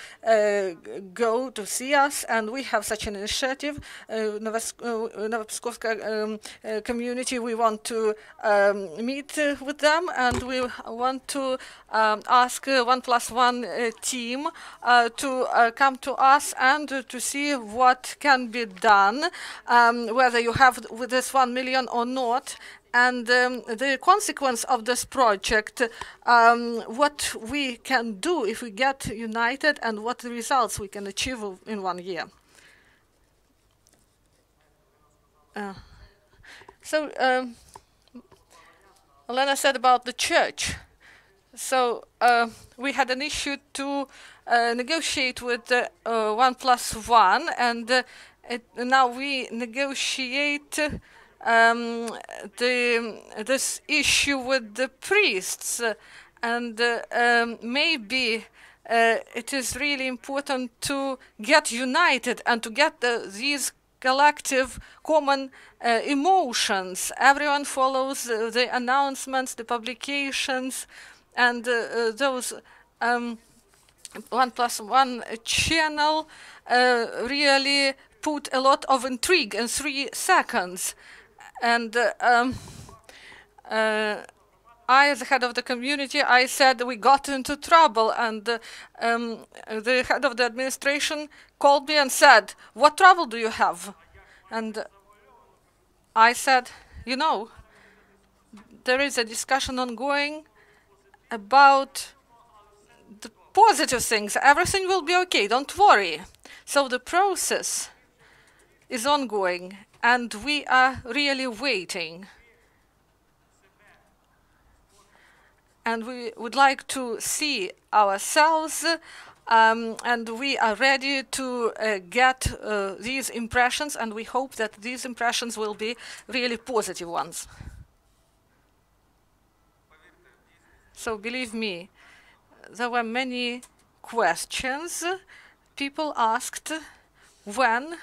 A: go to see us, and we have such an initiative. Novopskovska community, we want to meet with them, and we want to ask 1+1 team to come to us and to see what can be done, whether you have with this 1 million or not, and the consequence of this project, what we can do if we get united, and what the results we can achieve in 1 year. So Elena said about the church. So we had an issue to negotiate with 1+1, and now we negotiate this issue with the priests, and maybe it is really important to get united and to get these collective common emotions. Everyone follows the announcements, the publications, and those 1+1 channel really put a lot of intrigue in 3 seconds. And I, as the head of the community, I said we got into trouble, and the head of the administration called me and said, "What trouble do you have?" And I said, "You know, there is a discussion ongoing about the positive things. Everything will be okay, don't worry." So the process is ongoing, and we are really waiting. And we would like to see ourselves, and we are ready to get these impressions, and we hope that these impressions will be really positive ones. So believe me, there were many questions. People asked when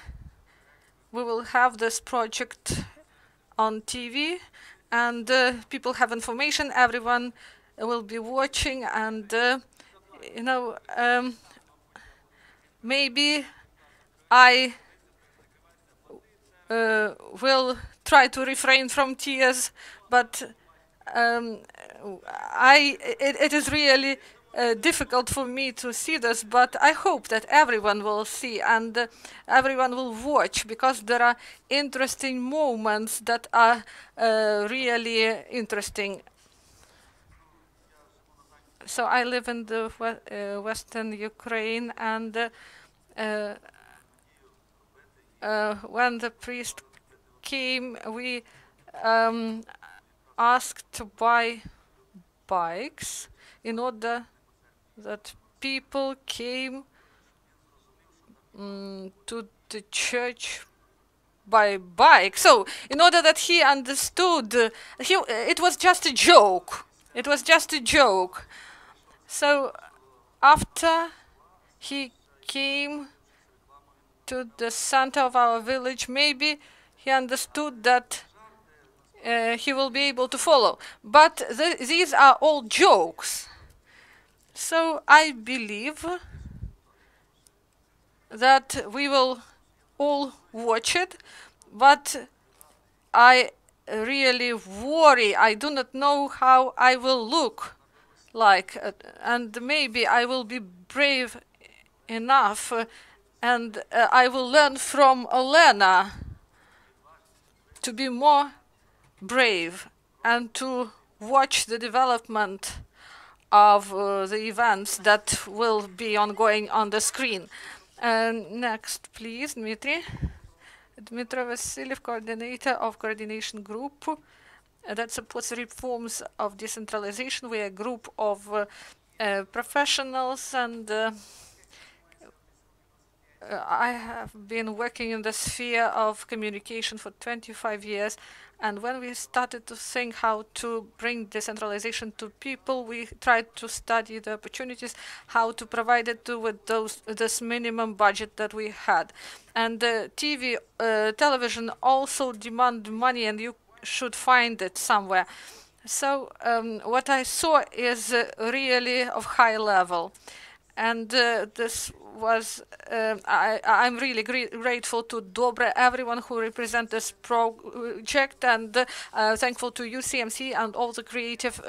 A: we will have this project on TV, and people have information, everyone will be watching, and you know, maybe I will try to refrain from tears, but it is really difficult for me to see this, but I hope that everyone will see and everyone will watch, because there are interesting moments that are really interesting. So I live in the western Ukraine, and when the priest came, we asked to buy bikes in order that people came to the church by bike. So in order that he understood, it was just a joke. It was just a joke. So after he came to the center of our village, maybe he understood that he will be able to follow. But these are all jokes. So I believe that we will all watch it, but I really worry. I do not know how I will look like, and maybe I will be brave enough, and I will learn from Elena to be more brave and to watch the development of the events that will be ongoing on the screen. Next, please, Dmitry. Dmytro Vasilyev, coordinator of coordination group that supports reforms of decentralization. We are a group of professionals, and I have been working in the sphere of communication for 25 years. And when we started to think how to bring decentralization to people, we tried to study the opportunities, how to provide it with this minimum budget that we had. And television also demand money, and you should find it somewhere. So what I saw is really of high level. And this was, I'm really grateful to Dobre, everyone who represents this project, and thankful to UCMC and all the creative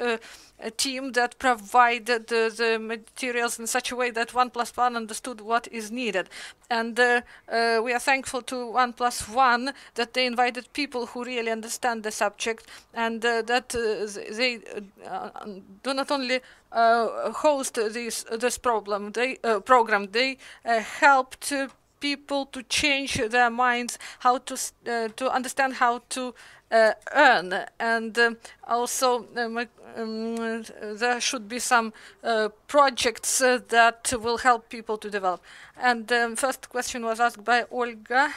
A: team that provided the materials in such a way that 1+1 understood what is needed. And we are thankful to 1+1 that they invited people who really understand the subject, and that they do not only host this program, they helped people to change their minds, how to understand how to earn, and also there should be some projects that will help people to develop. And first question was asked by Olga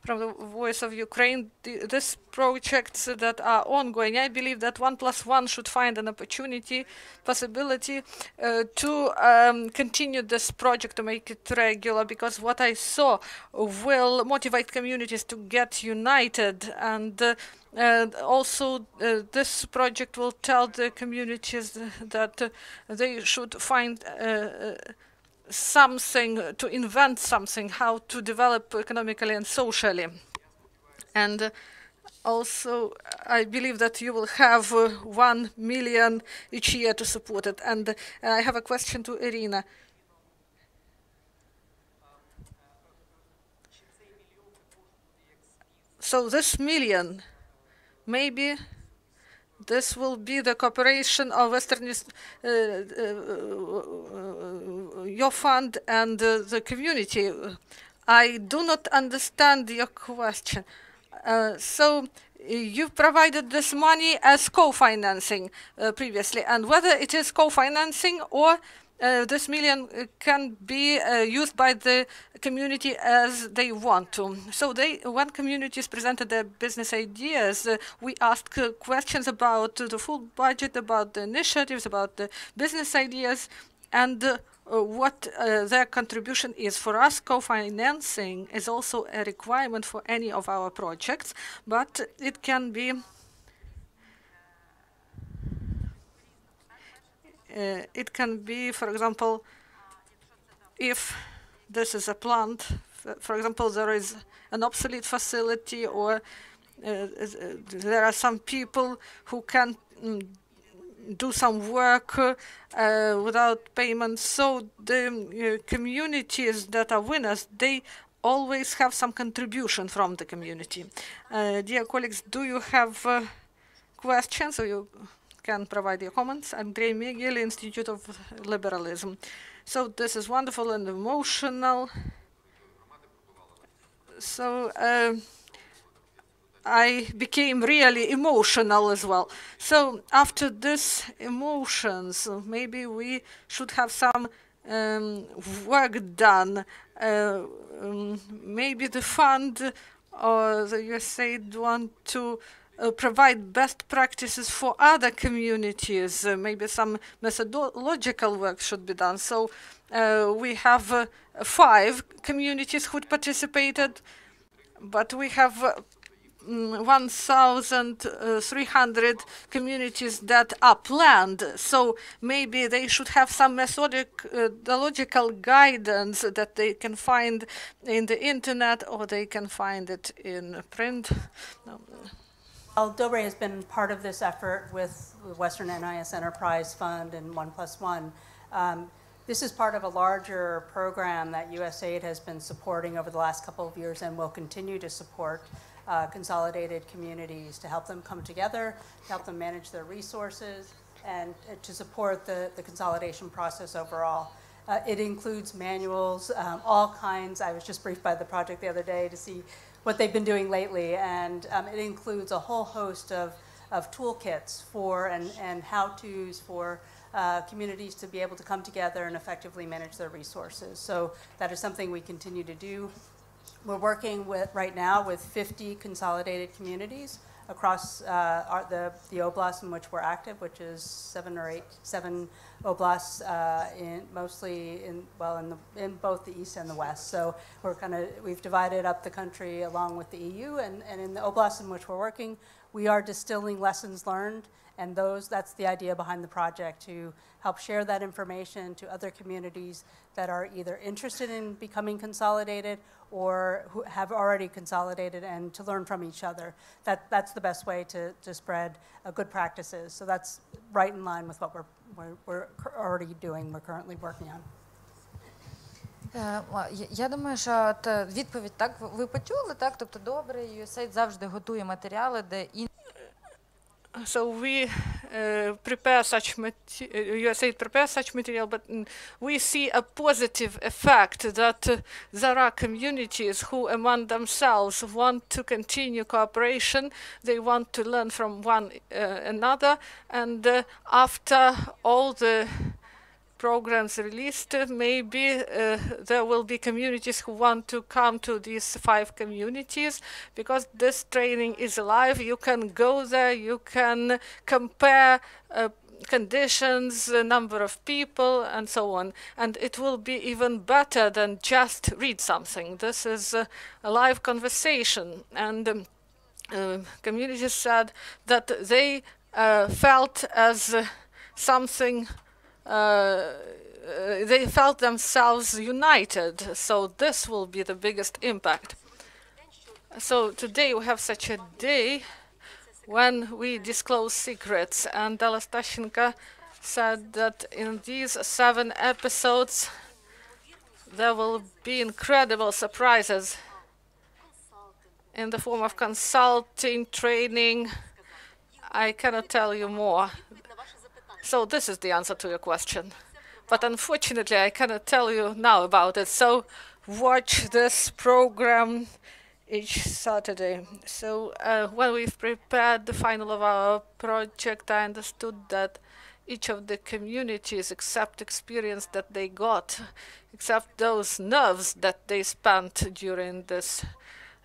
A: from the Voice of Ukraine. These projects that are ongoing, I believe that 1+1 should find an possibility to continue this project, to make it regular, because what I saw will motivate communities to get united, and also this project will tell the communities that they should find something, to invent something, how to develop economically and socially. And Also, I believe that you will have 1 million each year to support it. And I have a question to Iryna. So this million, maybe this will be the cooperation of your fund and the community. I do not understand your question. So you provided this money as co-financing previously, and whether it is co-financing or this million can be used by the community as they want to. So when communities presented their business ideas, we asked questions about the full budget, about the initiatives, about the business ideas, and what their contribution is. For us, co-financing is also a requirement for any of our projects, but it can be for example, if this is a plant, for example, there is an obsolete facility, or there are some people who can do some work without payment. So the communities that are winners, they always have some contribution from the community. Dear colleagues, do you have questions, or you can provide your comments? Andrei Megil, Institute of Liberalism. So this is wonderful and emotional. So I became really emotional as well. So after this emotions, maybe we should have some work done. Maybe the fund or the USAID want to provide best practices for other communities. Maybe some methodological work should be done. So we have 5 communities who participated, but we have 1,300 communities that are planned. So maybe they should have some methodological guidance that they can find in the internet, or they can find it in print.
C: Well, Dobre has been part of this effort with the Western NIS Enterprise Fund and 1+1. This is part of a larger program that USAID has been supporting over the last couple of years and will continue to support consolidated communities to help them come together, to help them manage their resources, and to support the consolidation process overall. It includes manuals, all kinds. I was just briefed by the project the other day to see what they've been doing lately, and it includes a whole host of toolkits for and how-tos for communities to be able to come together and effectively manage their resources. So that is something we continue to do. We're working right now with 50 consolidated communities across the oblasts in which we're active, which is 7 oblasts, mostly in both the east and the west. So we've divided up the country along with the EU, and in the oblasts in which we're working, we are distilling lessons learned, and that's the idea behind the project, to help share that information to other communities that are either interested in becoming consolidated or who have already consolidated, and to learn from each other. That's the best way to spread good practices. So that's right in line with what we're already doing, we're currently working on.
D: Я думаю, що відповідь так, ви почули, так? Тобто добре, USAID завжди готує матеріали, де
A: So we prepare USAID prepares such material, but we see a positive effect that there are communities who among themselves want to continue cooperation. They want to learn from one another, and after all the programs released, maybe there will be communities who want to come to these 5 communities, because this training is alive. You can go there, you can compare conditions, the number of people, and so on. And it will be even better than just read something. This is a live conversation. And communities said that they felt as something they felt themselves united, so this will be the biggest impact. So today we have such a day when we disclose secrets, and Alla Stashchenko said that in these 7 episodes there will be incredible surprises in the form of consulting, training. I cannot tell you more. So this is the answer to your question. But unfortunately, I cannot tell you now about it. So watch this program each Saturday. So when we've prepared the final of our project, I understood that each of the communities, except experience that they got, except those nerves that they spent during this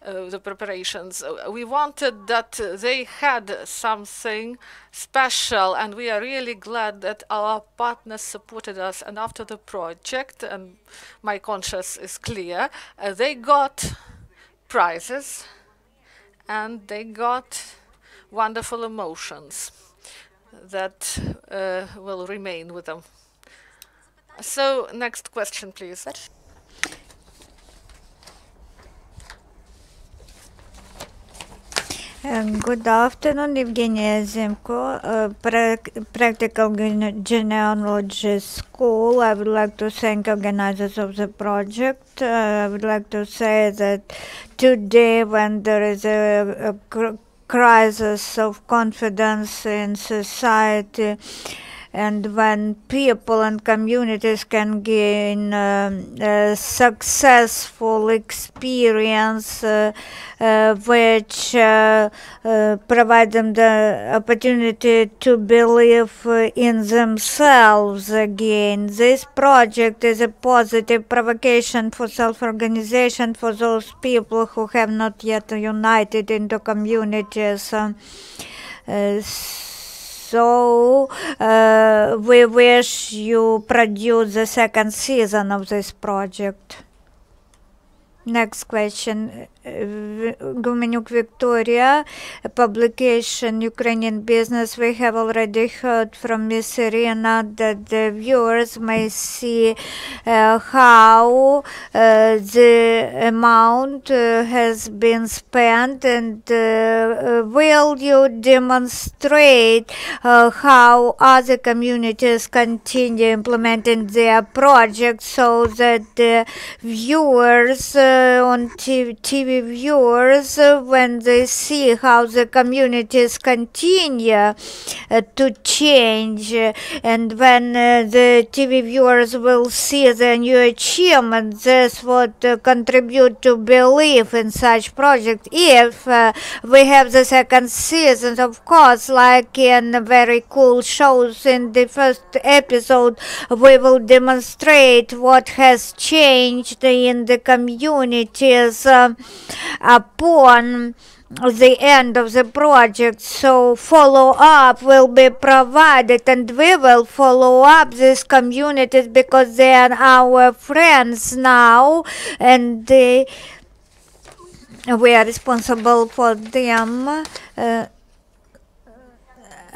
A: the preparations. We wanted that they had something special, and we are really glad that our partners supported us. And after the project, and my conscience is clear, they got prizes and they got wonderful emotions that will remain with them. So next question, please.
B: Good afternoon, Ozymok, Practical Genealogy School. I would like to thank organizers of the project. I would like to say that today, when there is a crisis of confidence in society, and when people and communities can gain a successful experience which provide them the opportunity to believe in themselves again. This project is a positive provocation for self-organization for those people who have not yet united into communities. So we wish you produce the 2nd season of this project. Next question, Gumenyuk Victoria, publication Ukrainian Business. We have already heard from Ms. Iryna that the viewers may see how the amount has been spent, and will you demonstrate how other communities continue implementing their projects so that the viewers on TV viewers, when they see how the communities continue to change, and when the TV viewers will see the new achievements, this would contribute to belief in such project. If we have the 2nd season, of course, like in very cool shows, in the 1st episode we will demonstrate what has changed in the communities upon the end of the project. So follow-up will be provided, and we will follow up these communities because they are our friends now, and we are responsible for them.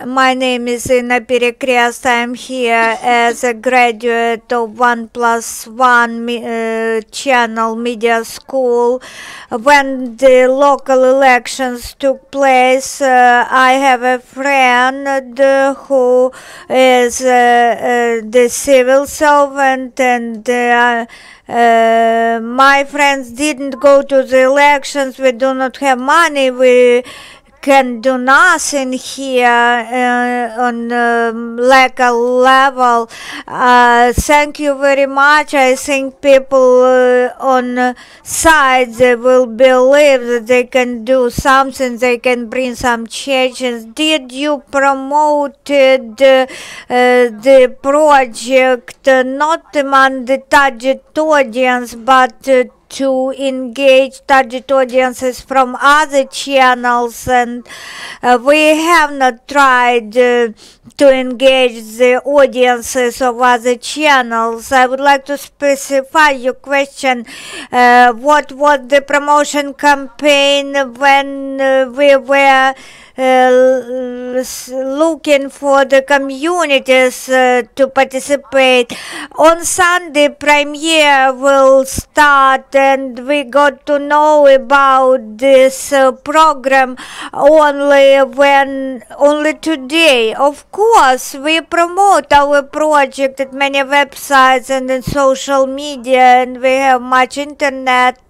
B: My name is Iryna Perekreast. I'm here as a graduate of 1+1 channel media school. When the local elections took place, I have a friend who is the civil servant, and my friends didn't go to the elections. We do not have money. We can do nothing here on local level. Thank you very much. I think people on side, they will believe that they can do something, they can bring some changes. Did you promote the project not among the target audience, but to engage target audiences from other channels? And we have not tried to engage the audiences of other channels. I would like to specify your question. What was the promotion campaign when we were looking for the communities to participate. On Sunday, premiere will start, and we got to know about this program only today. Of course, we promote our project at many websites and in social media, and we have much internet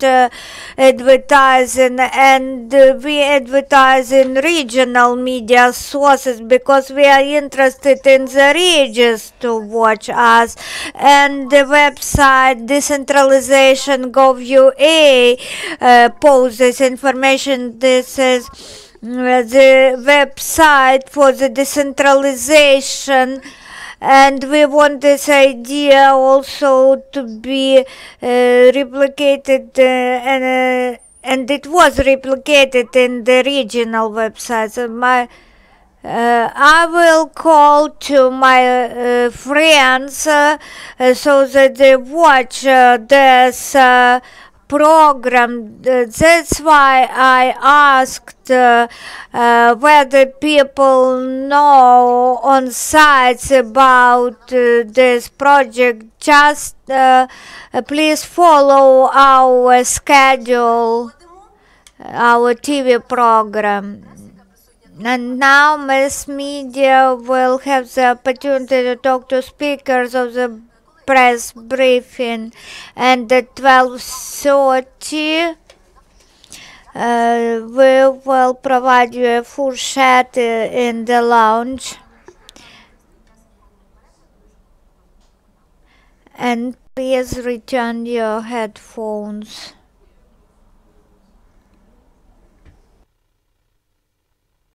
B: advertising, and we advertise in regional media sources because we are interested in the regions to watch us. And the website decentralization gov.ua posts this information. This is the website for the decentralization, and we want this idea also to be replicated and it was replicated in the regional websites. I will call to my friends so that they watch this program. That's why I asked whether people know on sites about this project. Just please follow our schedule, our TV program. And now mass media will have the opportunity to talk to speakers of the press briefing, and at 12:30 we will provide you a full chat in the lounge. And please return your headphones.